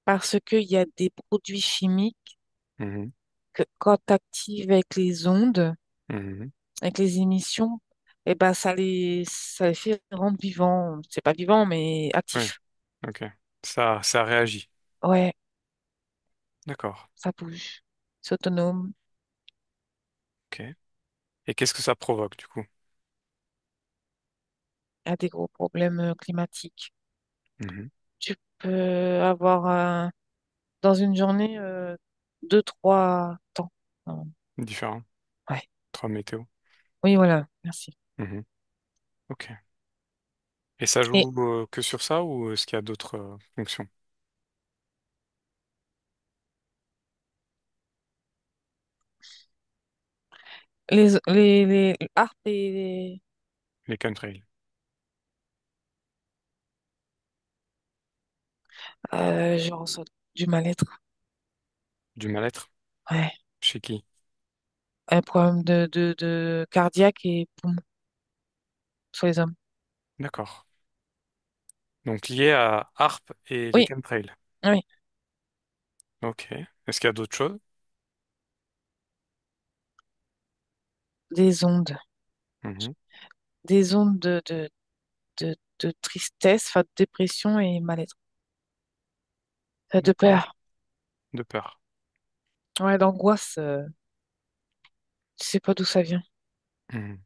Speaker 2: Parce qu'il y a des produits chimiques
Speaker 1: Mhm.
Speaker 2: que quand tu actives avec les ondes,
Speaker 1: Mhm.
Speaker 2: avec les émissions, eh ben ça les fait rendre vivants. C'est pas vivant, mais
Speaker 1: Oui.
Speaker 2: actifs.
Speaker 1: Ok. Ça réagit.
Speaker 2: Ouais,
Speaker 1: D'accord.
Speaker 2: ça bouge. c'est autonome.
Speaker 1: Ok. Et qu'est-ce que ça provoque du coup?
Speaker 2: Il y a des gros problèmes climatiques.
Speaker 1: Mhm.
Speaker 2: Tu peux avoir dans une journée deux, trois temps. Euh,
Speaker 1: Différent.
Speaker 2: Ouais.
Speaker 1: Trois météo.
Speaker 2: Oui, voilà, merci.
Speaker 1: Mhm. Ok. Et ça
Speaker 2: Et
Speaker 1: joue que sur ça ou est-ce qu'il y a d'autres fonctions?
Speaker 2: les harpes et
Speaker 1: Les chemtrails.
Speaker 2: je ressens du mal-être.
Speaker 1: Du mal-être?
Speaker 2: Ouais.
Speaker 1: Chez qui?
Speaker 2: Un problème de cardiaque et poumon sur les hommes.
Speaker 1: D'accord. Donc lié à harpe et les
Speaker 2: Oui,
Speaker 1: chemtrails.
Speaker 2: oui.
Speaker 1: Ok. Est-ce qu'il y a d'autres choses?
Speaker 2: Des ondes.
Speaker 1: Mhm.
Speaker 2: Des ondes de tristesse, enfin, de dépression et mal-être. De
Speaker 1: D'accord.
Speaker 2: peur.
Speaker 1: De peur.
Speaker 2: Ouais, d'angoisse. Tu sais pas d'où ça vient.
Speaker 1: Mhm.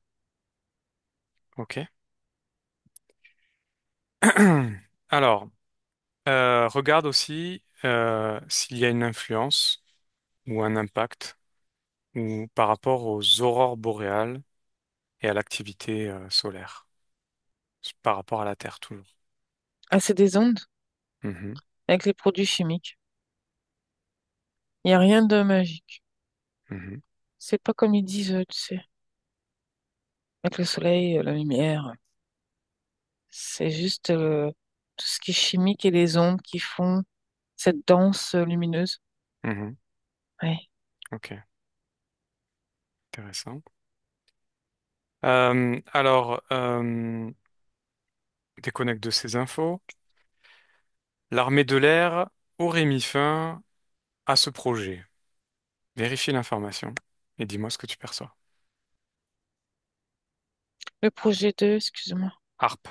Speaker 1: Ok. Alors, regarde aussi s'il y a une influence ou un impact ou par rapport aux aurores boréales et à l'activité solaire, par rapport à la Terre toujours.
Speaker 2: Ah, c'est des ondes
Speaker 1: Mhm.
Speaker 2: avec les produits chimiques. Il n'y a rien de magique.
Speaker 1: Mhm.
Speaker 2: C'est pas comme ils disent, tu sais, avec le soleil, la lumière. C'est juste tout ce qui est chimique et les ondes qui font cette danse lumineuse.
Speaker 1: Mhm.
Speaker 2: Ouais.
Speaker 1: Ok, intéressant. Alors, déconnecte de ces infos. L'armée de l'air aurait mis fin à ce projet. Vérifie l'information et dis-moi ce que tu perçois.
Speaker 2: Le projet 2, excuse-moi.
Speaker 1: Harp.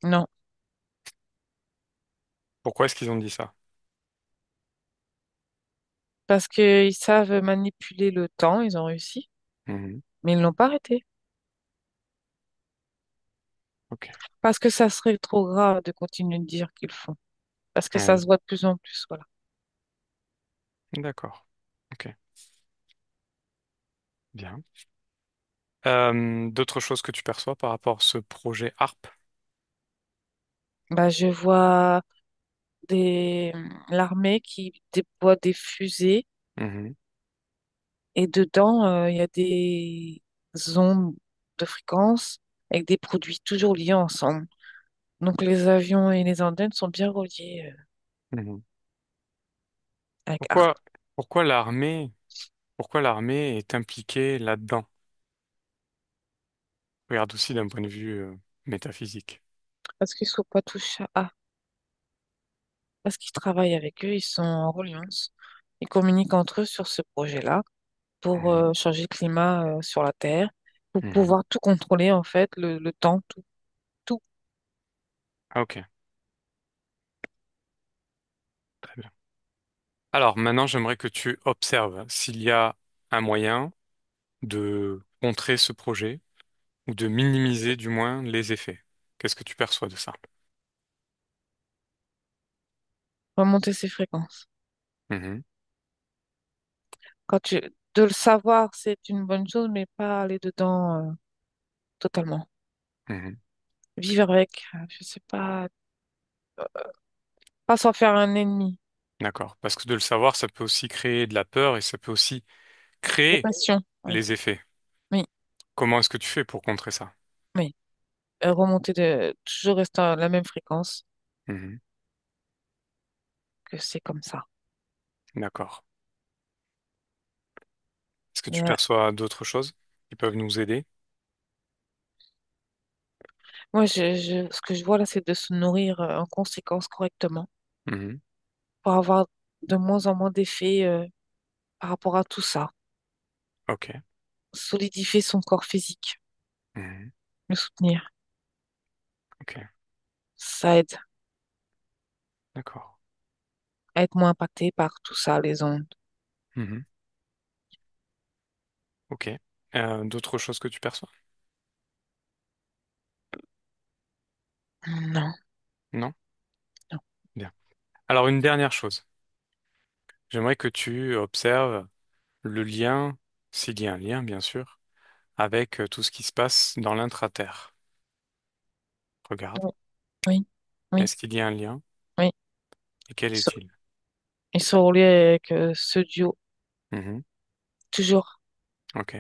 Speaker 2: Non,
Speaker 1: Pourquoi est-ce qu'ils ont dit ça?
Speaker 2: parce qu'ils savent manipuler le temps, ils ont réussi,
Speaker 1: Mhm.
Speaker 2: mais ils l'ont pas arrêté.
Speaker 1: Ok.
Speaker 2: Parce que ça serait trop grave de continuer de dire qu'ils le font. Parce que ça
Speaker 1: Ouais.
Speaker 2: se voit de plus en plus, voilà.
Speaker 1: D'accord. Ok. Bien. D'autres choses que tu perçois par rapport à ce projet HARP?
Speaker 2: Bah, je vois l'armée qui déploie des fusées
Speaker 1: Mhm.
Speaker 2: et dedans, il y a des ondes de fréquence avec des produits toujours liés ensemble. Donc les avions et les antennes sont bien reliés
Speaker 1: Mhm.
Speaker 2: avec ARP
Speaker 1: Pourquoi, pourquoi l'armée, pourquoi l'armée est impliquée là-dedans? Regarde aussi d'un point de vue métaphysique.
Speaker 2: parce qu'ils ne sont pas touchés à parce qu'ils travaillent avec eux, ils sont en reliance. Ils communiquent entre eux sur ce projet-là pour
Speaker 1: Mhm.
Speaker 2: changer le climat sur la Terre, pour
Speaker 1: Mhm.
Speaker 2: pouvoir tout contrôler en fait, le temps, tout, tout.
Speaker 1: Ah, ok, très bien. Alors maintenant, j'aimerais que tu observes s'il y a un moyen de contrer ce projet ou de minimiser du moins les effets. Qu'est-ce que tu perçois de ça?
Speaker 2: Remonter ces fréquences.
Speaker 1: Mhm.
Speaker 2: De le savoir, c'est une bonne chose, mais pas aller dedans totalement.
Speaker 1: Mhm.
Speaker 2: Vivre avec, je sais pas, pas s'en faire un ennemi.
Speaker 1: D'accord. Parce que de le savoir, ça peut aussi créer de la peur et ça peut aussi
Speaker 2: Des
Speaker 1: créer
Speaker 2: passions, oui,
Speaker 1: les effets.
Speaker 2: oui,
Speaker 1: Comment est-ce que tu fais pour contrer ça?
Speaker 2: oui. Remonter toujours rester à la même fréquence,
Speaker 1: Mhm.
Speaker 2: que c'est comme ça.
Speaker 1: D'accord. Est-ce que tu
Speaker 2: Mais,
Speaker 1: perçois d'autres choses qui peuvent nous aider?
Speaker 2: moi, ce que je vois là, c'est de se nourrir en conséquence correctement
Speaker 1: Mhm.
Speaker 2: pour avoir de moins en moins d'effets par rapport à tout ça.
Speaker 1: Ok.
Speaker 2: Solidifier son corps physique,
Speaker 1: Mhm.
Speaker 2: le soutenir,
Speaker 1: Ok.
Speaker 2: ça aide
Speaker 1: D'accord.
Speaker 2: à être moins impacté par tout ça, les ondes.
Speaker 1: Mhm. Ok. D'autres choses que tu perçois?
Speaker 2: Non,
Speaker 1: Non?
Speaker 2: non.
Speaker 1: Bien. Alors, une dernière chose. J'aimerais que tu observes le lien, s'il y a un lien, bien sûr, avec tout ce qui se passe dans l'intra-terre. Regarde.
Speaker 2: Oui, oui, oui,
Speaker 1: Est-ce qu'il y a un lien?
Speaker 2: oui.
Speaker 1: Et quel
Speaker 2: Ils sont,
Speaker 1: est-il?
Speaker 2: ils sont reliés avec ce duo.
Speaker 1: Mhm.
Speaker 2: Toujours
Speaker 1: Ok,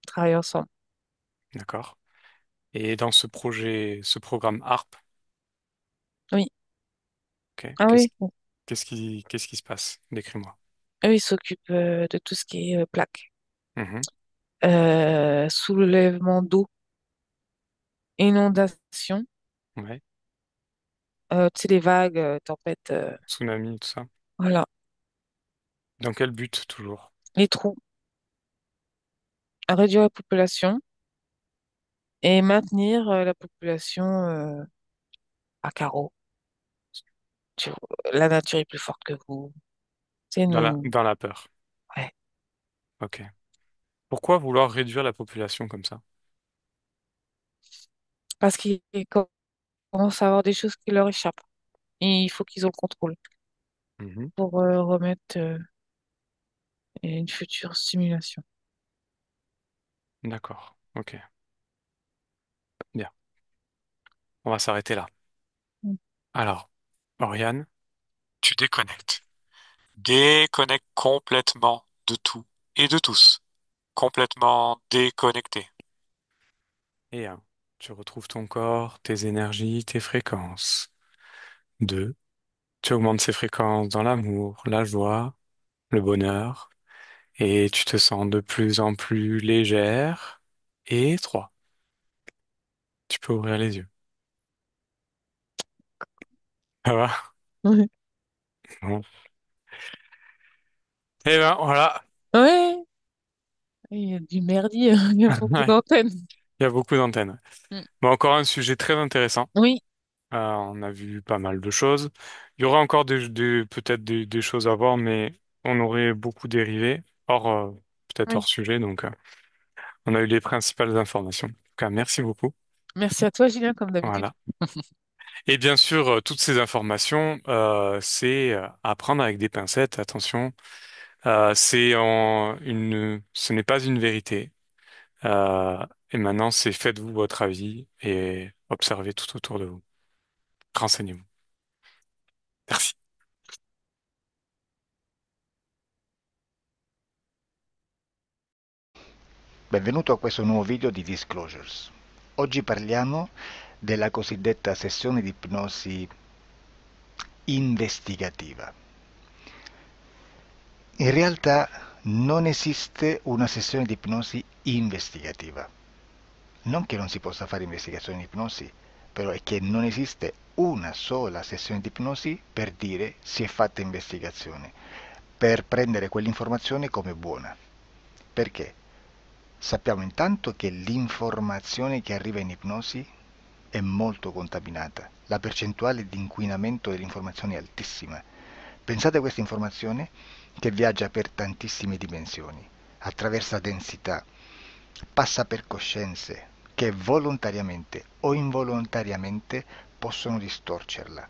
Speaker 2: travailler ensemble.
Speaker 1: d'accord. Et dans ce projet, ce programme HARP,
Speaker 2: Oui.
Speaker 1: ok,
Speaker 2: Ah oui.
Speaker 1: qu'est-ce qui se passe? Décris-moi.
Speaker 2: Eux, ils s'occupent de tout ce qui est plaques.
Speaker 1: Mhm.
Speaker 2: Soulèvement d'eau, inondation,
Speaker 1: Ouais.
Speaker 2: tu sais, les vagues, tempêtes,
Speaker 1: Tsunami, tout ça.
Speaker 2: voilà.
Speaker 1: Dans quel but, toujours?
Speaker 2: Les trous, à réduire la population et maintenir la population à carreau. La nature est plus forte que vous. C'est nous.
Speaker 1: Dans la peur.
Speaker 2: Ouais.
Speaker 1: Ok. Pourquoi vouloir réduire la population comme ça?
Speaker 2: Parce qu'ils commencent à avoir des choses qui leur échappent. Et il faut qu'ils aient le contrôle
Speaker 1: Mhm.
Speaker 2: pour remettre une future simulation.
Speaker 1: D'accord. Ok. Bien. On va s'arrêter là.
Speaker 2: Mm.
Speaker 1: Alors, Oriane, tu déconnectes. Déconnecte complètement de tout et de tous. Complètement déconnecté. Et un, tu retrouves ton corps, tes énergies, tes fréquences. Deux, tu augmentes ces fréquences dans l'amour, la joie, le bonheur, et tu te sens de plus en plus légère. Et trois, tu peux ouvrir les yeux. Ça va?
Speaker 2: Ouais.
Speaker 1: Bon. Eh ben voilà.
Speaker 2: Ouais, il y a du merdier, il y a beaucoup
Speaker 1: Ouais,
Speaker 2: d'antennes.
Speaker 1: il y a beaucoup d'antennes.
Speaker 2: Mm.
Speaker 1: Bon, encore un sujet très intéressant.
Speaker 2: Oui,
Speaker 1: On a vu pas mal de choses. Il y aura encore peut-être des choses à voir, mais on aurait beaucoup dérivé, peut-être
Speaker 2: oui.
Speaker 1: hors sujet, donc on a eu les principales informations. En tout cas, merci beaucoup.
Speaker 2: Merci à toi, Julien, comme d'habitude.
Speaker 1: Voilà. Et bien sûr, toutes ces informations, c'est à prendre avec des pincettes, attention. Ce n'est pas une vérité. Euh, et maintenant, c'est faites-vous votre avis et observez tout autour de vous. Renseignez-vous. Merci.
Speaker 3: Benvenuto a questo nuovo video di Disclosures. Oggi parliamo della cosiddetta sessione di ipnosi investigativa. In realtà non esiste una sessione di ipnosi investigativa. Non che non si possa fare investigazione di ipnosi, però è che non esiste una sola sessione di ipnosi per dire si è fatta investigazione, per prendere quell'informazione come buona. Perché? Sappiamo intanto che l'informazione che arriva in ipnosi è molto contaminata. La percentuale di inquinamento dell'informazione è altissima. Pensate a questa informazione che viaggia per tantissime dimensioni, attraversa densità, passa per coscienze che volontariamente o involontariamente possono distorcerla.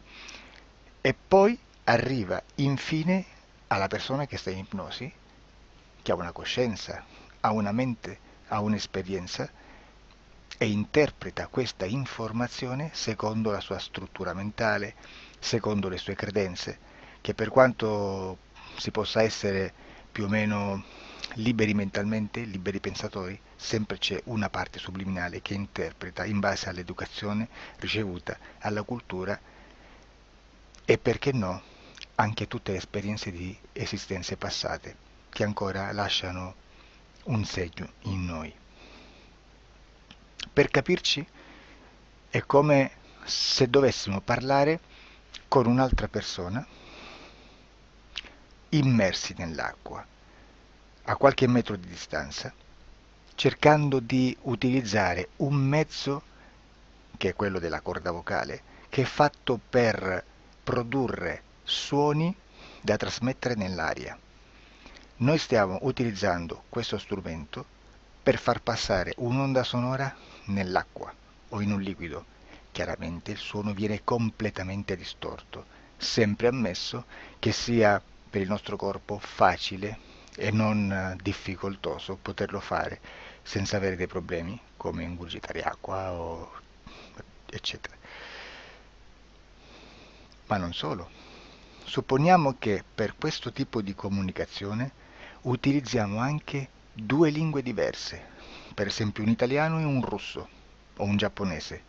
Speaker 3: E poi arriva infine alla persona che sta in ipnosi, che ha una coscienza, ha una mente, ha un'esperienza e interpreta questa informazione secondo la sua struttura mentale, secondo le sue credenze, che per quanto si possa essere più o meno liberi mentalmente, liberi pensatori, sempre c'è una parte subliminale che interpreta in base all'educazione ricevuta, alla cultura e perché no, anche tutte le esperienze di esistenze passate che ancora lasciano un segno in noi. Per capirci, è come se dovessimo parlare con un'altra persona immersi nell'acqua, a qualche metro di distanza, cercando di utilizzare un mezzo, che è quello della corda vocale, che è fatto per produrre suoni da trasmettere nell'aria. Noi stiamo utilizzando questo strumento per far passare un'onda sonora nell'acqua o in un liquido. Chiaramente il suono viene completamente distorto, sempre ammesso che sia per il nostro corpo facile e non difficoltoso poterlo fare senza avere dei problemi come ingurgitare acqua o eccetera. Ma non solo. Supponiamo che per questo tipo di comunicazione utilizziamo anche due lingue diverse, per esempio un italiano e un russo o un giapponese.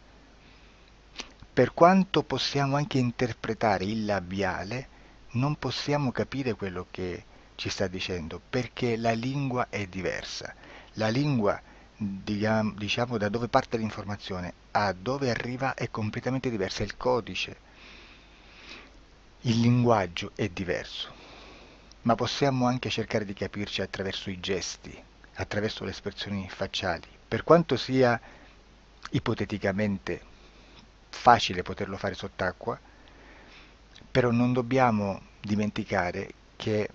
Speaker 3: Per quanto possiamo anche interpretare il labiale, non possiamo capire quello che ci sta dicendo perché la lingua è diversa. La lingua, diciamo, da dove parte l'informazione a dove arriva è completamente diversa, il codice, il linguaggio è diverso, ma possiamo anche cercare di capirci attraverso i gesti, attraverso le espressioni facciali. Per quanto sia ipoteticamente facile poterlo fare sott'acqua, però non dobbiamo dimenticare che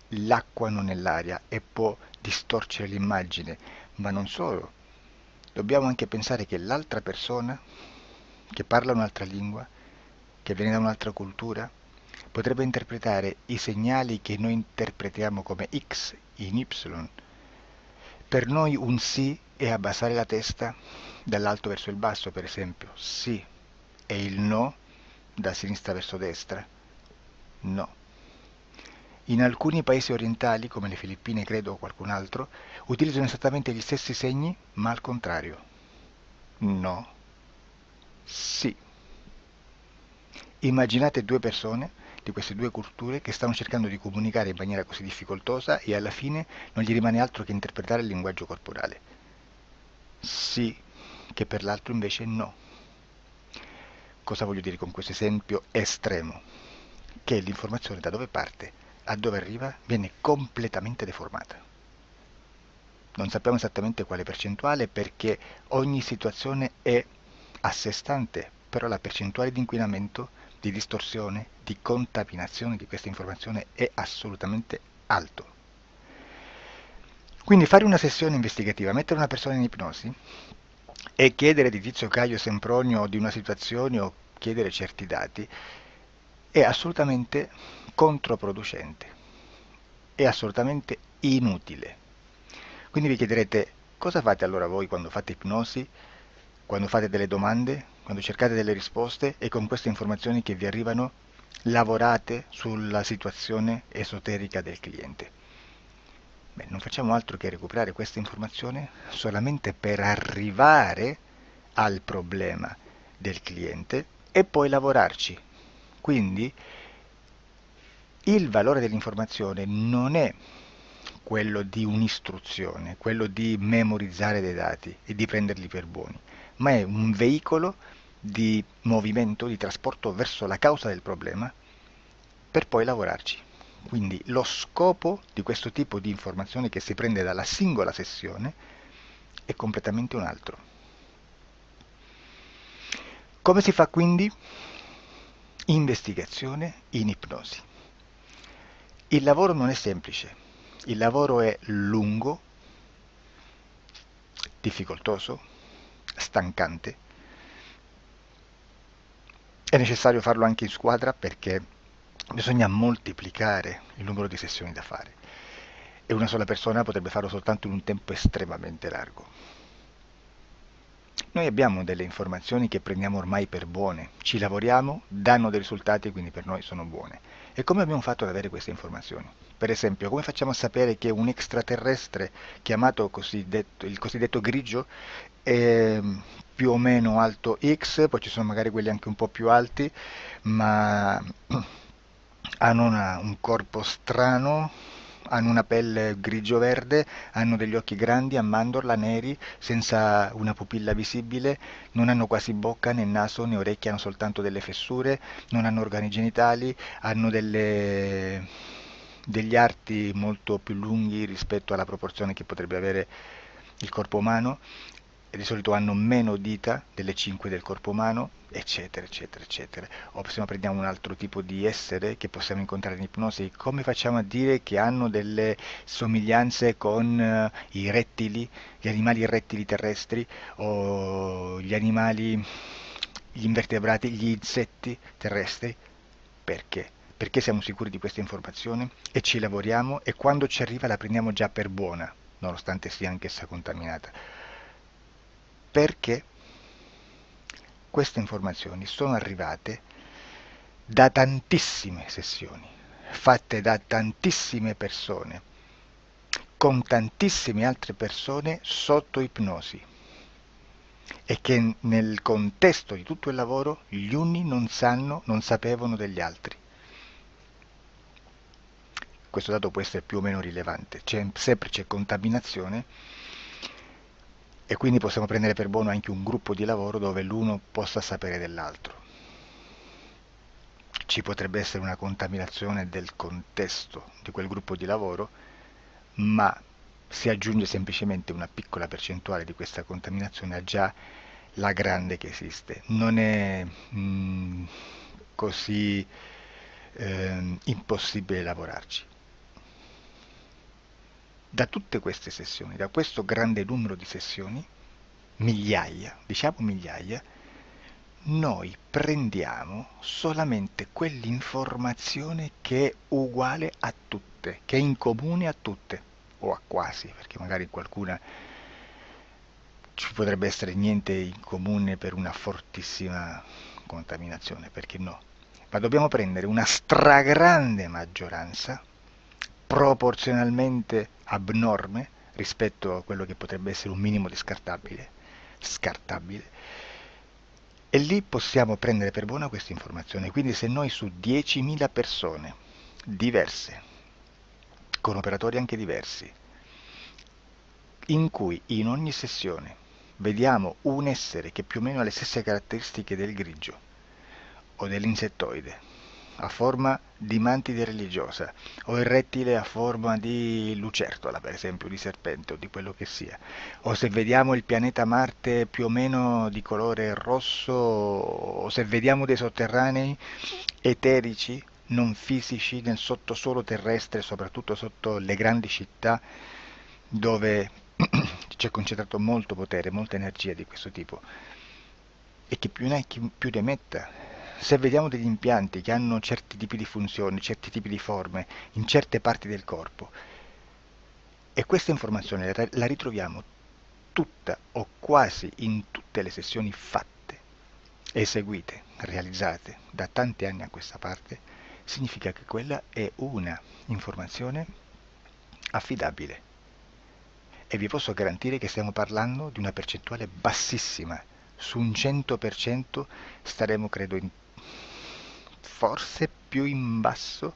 Speaker 3: l'acqua non è l'aria e può distorcere l'immagine, ma non solo. Dobbiamo anche pensare che l'altra persona, che parla un'altra lingua, che viene da un'altra cultura, potrebbe interpretare i segnali che noi interpretiamo come X in Y. Per noi un sì è abbassare la testa dall'alto verso il basso, per esempio, sì, e il no da sinistra verso destra, no. In alcuni paesi orientali, come le Filippine credo o qualcun altro, utilizzano esattamente gli stessi segni, ma al contrario. No, sì. Immaginate due persone di queste due culture che stanno cercando di comunicare in maniera così difficoltosa e alla fine non gli rimane altro che interpretare il linguaggio corporale. Sì, che per l'altro invece no. Cosa voglio dire con questo esempio estremo? Che l'informazione da dove parte a dove arriva viene completamente deformata. Non sappiamo esattamente quale percentuale perché ogni situazione è a sé stante, però la percentuale di inquinamento, di distorsione, di contaminazione di questa informazione è assolutamente alto. Quindi fare una sessione investigativa, mettere una persona in ipnosi e chiedere di Tizio Caio Sempronio di una situazione o chiedere certi dati è assolutamente controproducente, è assolutamente inutile. Quindi vi chiederete cosa fate allora voi quando fate ipnosi, quando fate delle domande, quando cercate delle risposte e con queste informazioni che vi arrivano lavorate sulla situazione esoterica del cliente. Beh, non facciamo altro che recuperare questa informazione solamente per arrivare al problema del cliente e poi lavorarci. Quindi il valore dell'informazione non è quello di un'istruzione, quello di memorizzare dei dati e di prenderli per buoni, ma è un veicolo di movimento, di trasporto verso la causa del problema per poi lavorarci. Quindi lo scopo di questo tipo di informazione che si prende dalla singola sessione è completamente un altro. Come si fa quindi? Investigazione in ipnosi. Il lavoro non è semplice, il lavoro è lungo, difficoltoso, stancante. È necessario farlo anche in squadra perché bisogna moltiplicare il numero di sessioni da fare e una sola persona potrebbe farlo soltanto in un tempo estremamente largo. Noi abbiamo delle informazioni che prendiamo ormai per buone, ci lavoriamo, danno dei risultati e quindi per noi sono buone. E come abbiamo fatto ad avere queste informazioni? Per esempio, come facciamo a sapere che un extraterrestre chiamato il cosiddetto grigio è più o meno alto X, poi ci sono magari quelli anche un po' più alti, ma hanno un corpo strano, hanno una pelle grigio-verde, hanno degli occhi grandi a mandorla neri, senza una pupilla visibile, non hanno quasi bocca né naso né orecchie, hanno soltanto delle fessure, non hanno organi genitali, hanno degli arti molto più lunghi rispetto alla proporzione che potrebbe avere il corpo umano e di solito hanno meno dita delle 5 del corpo umano, eccetera, eccetera, eccetera. O se no prendiamo un altro tipo di essere che possiamo incontrare in ipnosi, come facciamo a dire che hanno delle somiglianze con i rettili, gli animali rettili terrestri o gli invertebrati, gli insetti terrestri? Perché? Perché siamo sicuri di questa informazione e ci lavoriamo e quando ci arriva la prendiamo già per buona, nonostante sia anch'essa contaminata. Perché queste informazioni sono arrivate da tantissime sessioni, fatte da tantissime persone, con tantissime altre persone sotto ipnosi e che nel contesto di tutto il lavoro gli uni non sapevano degli altri. Questo dato può essere più o meno rilevante, sempre c'è contaminazione e quindi possiamo prendere per buono anche un gruppo di lavoro dove l'uno possa sapere dell'altro. Ci potrebbe essere una contaminazione del contesto di quel gruppo di lavoro, ma si aggiunge semplicemente una piccola percentuale di questa contaminazione a già la grande che esiste. Non è così impossibile lavorarci. Da tutte queste sessioni, da questo grande numero di sessioni, migliaia, diciamo migliaia, noi prendiamo solamente quell'informazione che è uguale a tutte, che è in comune a tutte, o a quasi, perché magari qualcuna ci potrebbe essere niente in comune per una fortissima contaminazione, perché no? Ma dobbiamo prendere una stragrande maggioranza, proporzionalmente abnorme rispetto a quello che potrebbe essere un minimo di scartabile, e lì possiamo prendere per buona questa informazione. Quindi se noi su 10.000 persone diverse, con operatori anche diversi, in cui in ogni sessione vediamo un essere che più o meno ha le stesse caratteristiche del grigio o dell'insettoide, a forma di mantide religiosa, o il rettile a forma di lucertola, per esempio, di serpente o di quello che sia, o se vediamo il pianeta Marte più o meno di colore rosso, o se vediamo dei sotterranei eterici, non fisici, nel sottosuolo terrestre, soprattutto sotto le grandi città, dove c'è concentrato molto potere, molta energia di questo tipo, e che più ne hai più ne metta. Se vediamo degli impianti che hanno certi tipi di funzioni, certi tipi di forme in certe parti del corpo, e questa informazione la ritroviamo tutta o quasi in tutte le sessioni fatte, eseguite, realizzate da tanti anni a questa parte, significa che quella è una informazione affidabile. E vi posso garantire che stiamo parlando di una percentuale bassissima. Su un 100% staremo, credo, forse più in basso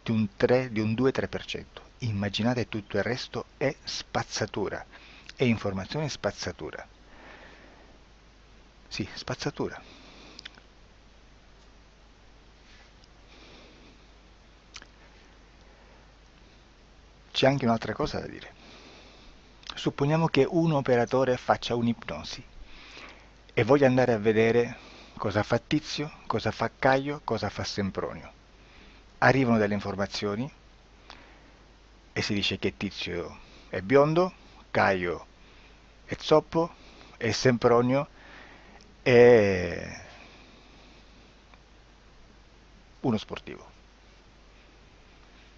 Speaker 3: di un 2-3%. Immaginate, tutto il resto è spazzatura, è informazione spazzatura. Sì, spazzatura. C'è anche un'altra cosa da dire. Supponiamo che un operatore faccia un'ipnosi e voglia andare a vedere cosa fa Tizio, cosa fa Caio, cosa fa Sempronio. Arrivano delle informazioni e si dice che Tizio è biondo, Caio è zoppo e Sempronio è uno sportivo.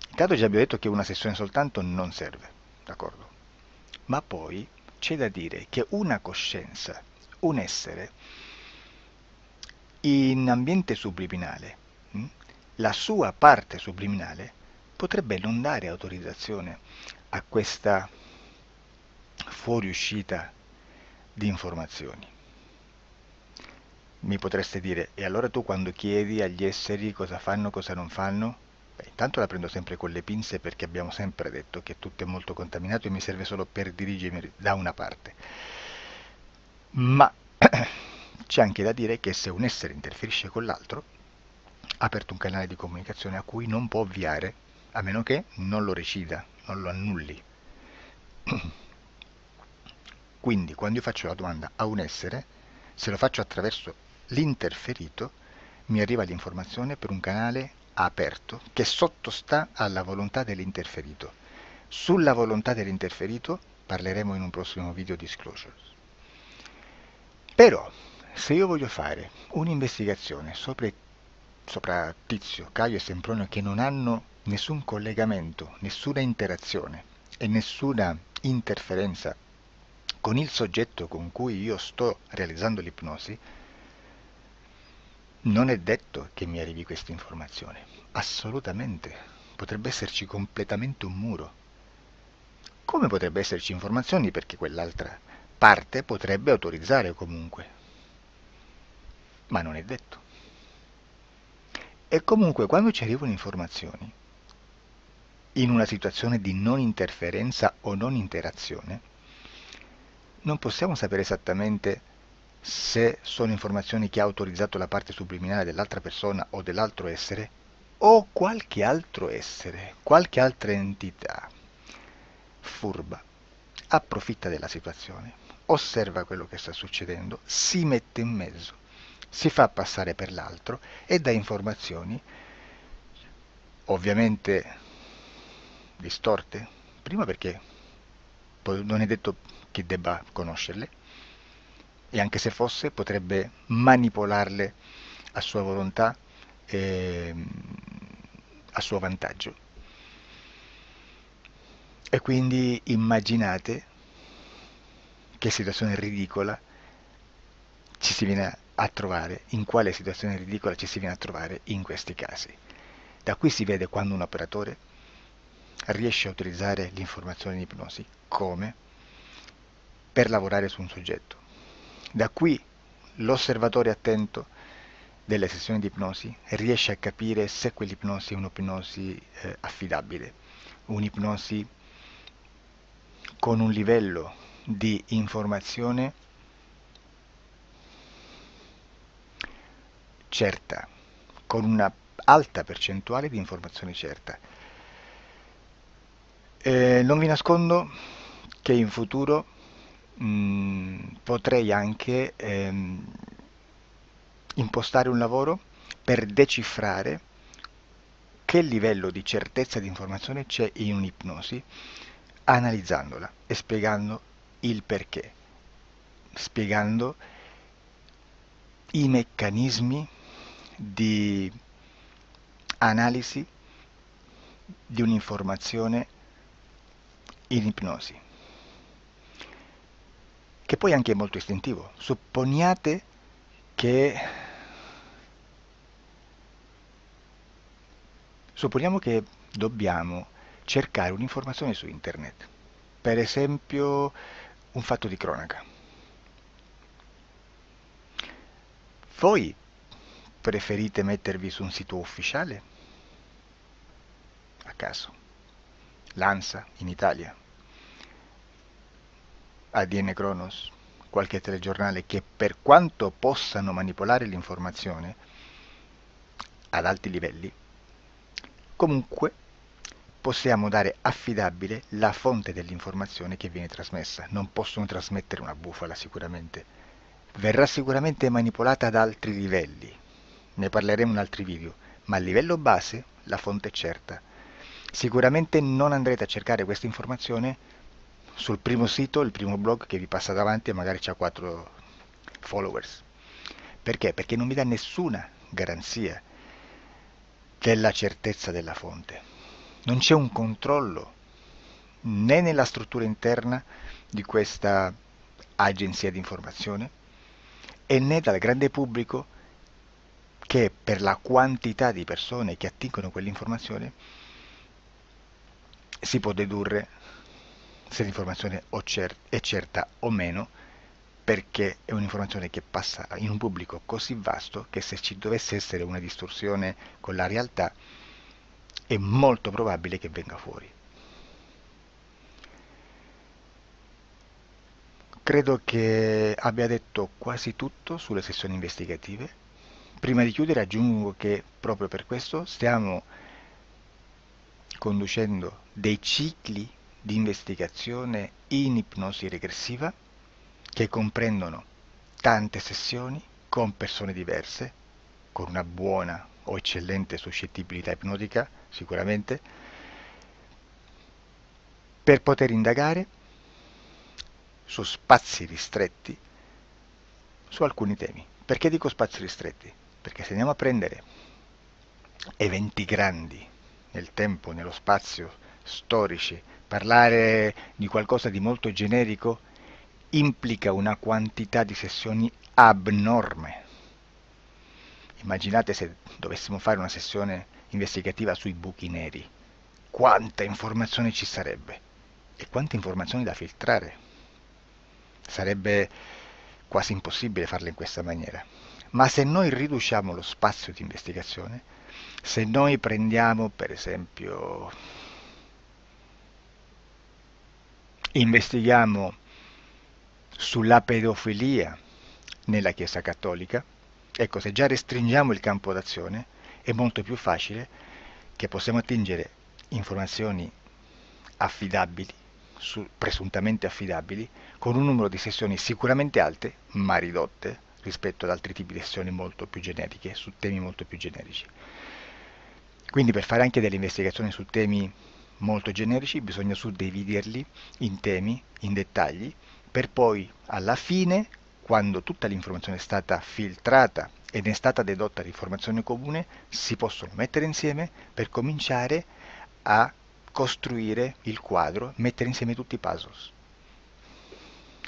Speaker 3: Intanto già abbiamo detto che una sessione soltanto non serve, d'accordo? Ma poi c'è da dire che una coscienza, un essere, in ambiente subliminale, la sua parte subliminale potrebbe non dare autorizzazione a questa fuoriuscita di informazioni. Mi potreste dire, e allora tu quando chiedi agli esseri cosa fanno, cosa non fanno? Beh, intanto la prendo sempre con le pinze perché abbiamo sempre detto che tutto è molto contaminato e mi serve solo per dirigermi da una parte. Ma c'è anche da dire che se un essere interferisce con l'altro, ha aperto un canale di comunicazione a cui non può ovviare, a meno che non lo recida, non lo annulli. Quindi quando io faccio la domanda a un essere, se lo faccio attraverso l'interferito, mi arriva l'informazione per un canale aperto che sottostà alla volontà dell'interferito. Sulla volontà dell'interferito parleremo in un prossimo video disclosures. Però, se io voglio fare un'investigazione sopra Tizio, Caio e Sempronio che non hanno nessun collegamento, nessuna interazione e nessuna interferenza con il soggetto con cui io sto realizzando l'ipnosi, non è detto che mi arrivi questa informazione. Assolutamente. Potrebbe esserci completamente un muro. Come potrebbe esserci informazioni perché quell'altra parte potrebbe autorizzare comunque, ma non è detto. E comunque quando ci arrivano informazioni in una situazione di non interferenza o non interazione, non possiamo sapere esattamente se sono informazioni che ha autorizzato la parte subliminale dell'altra persona o dell'altro essere o qualche altro essere, qualche altra entità furba, approfitta della situazione, osserva quello che sta succedendo, si mette in mezzo, si fa passare per l'altro e dà informazioni ovviamente distorte, prima perché poi non è detto che debba conoscerle e anche se fosse potrebbe manipolarle a sua volontà e a suo vantaggio. E quindi immaginate che situazione ridicola ci si viene a trovare, in quale situazione ridicola ci si viene a trovare in questi casi. Da qui si vede quando un operatore riesce a utilizzare l'informazione in ipnosi come per lavorare su un soggetto. Da qui l'osservatore attento delle sessioni di ipnosi riesce a capire se quell'ipnosi è un'ipnosi affidabile, un'ipnosi con un livello di informazione certa, con una alta percentuale di informazione certa. Non vi nascondo che in futuro potrei anche impostare un lavoro per decifrare che livello di certezza di informazione c'è in un'ipnosi, analizzandola e spiegando il perché, spiegando i meccanismi di analisi di un'informazione in ipnosi, che poi anche è molto istintivo. Che Supponiamo che dobbiamo cercare un'informazione su internet, per esempio un fatto di cronaca. Voi preferite mettervi su un sito ufficiale? A caso. L'ANSA in Italia, ADN Kronos, qualche telegiornale che per quanto possano manipolare l'informazione ad alti livelli, comunque possiamo dare affidabile la fonte dell'informazione che viene trasmessa. Non possono trasmettere una bufala sicuramente. Verrà sicuramente manipolata ad altri livelli. Ne parleremo in altri video, ma a livello base la fonte è certa. Sicuramente non andrete a cercare questa informazione sul primo sito, il primo blog che vi passa davanti e magari c'ha 4 followers. Perché? Perché non vi dà nessuna garanzia della certezza della fonte. Non c'è un controllo né nella struttura interna di questa agenzia di informazione e né dal grande pubblico che per la quantità di persone che attingono quell'informazione si può dedurre se l'informazione è certa o meno, perché è un'informazione che passa in un pubblico così vasto che se ci dovesse essere una distorsione con la realtà è molto probabile che venga fuori. Credo che abbia detto quasi tutto sulle sessioni investigative. Prima di chiudere aggiungo che proprio per questo stiamo conducendo dei cicli di investigazione in ipnosi regressiva che comprendono tante sessioni con persone diverse, con una buona o eccellente suscettibilità ipnotica, sicuramente, per poter indagare su spazi ristretti su alcuni temi. Perché dico spazi ristretti? Perché se andiamo a prendere eventi grandi nel tempo, nello spazio, storici, parlare di qualcosa di molto generico implica una quantità di sessioni abnorme. Immaginate se dovessimo fare una sessione investigativa sui buchi neri, quanta informazione ci sarebbe e quante informazioni da filtrare. Sarebbe quasi impossibile farlo in questa maniera. Ma se noi riduciamo lo spazio di investigazione, se noi prendiamo per esempio, investighiamo sulla pedofilia nella Chiesa Cattolica, ecco, se già restringiamo il campo d'azione, è molto più facile che possiamo attingere informazioni affidabili, presuntamente affidabili, con un numero di sessioni sicuramente alte, ma ridotte rispetto ad altri tipi di sessioni molto più generiche, su temi molto più generici. Quindi per fare anche delle investigazioni su temi molto generici bisogna suddividerli in temi, in dettagli, per poi alla fine, quando tutta l'informazione è stata filtrata ed è stata dedotta l'informazione comune, si possono mettere insieme per cominciare a costruire il quadro, mettere insieme tutti i puzzle.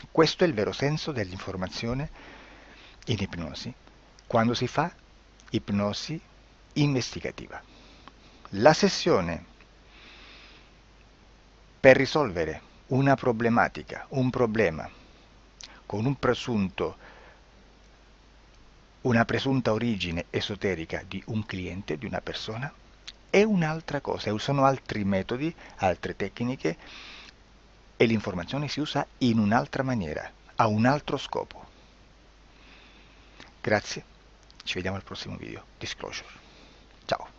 Speaker 3: Questo è il vero senso dell'informazione in ipnosi, quando si fa ipnosi investigativa. La sessione per risolvere una problematica, un problema, con una presunta origine esoterica di un cliente, di una persona, è un'altra cosa, sono altri metodi, altre tecniche e l'informazione si usa in un'altra maniera, ha un altro scopo. Grazie, ci vediamo al prossimo video. Disclosure. Ciao.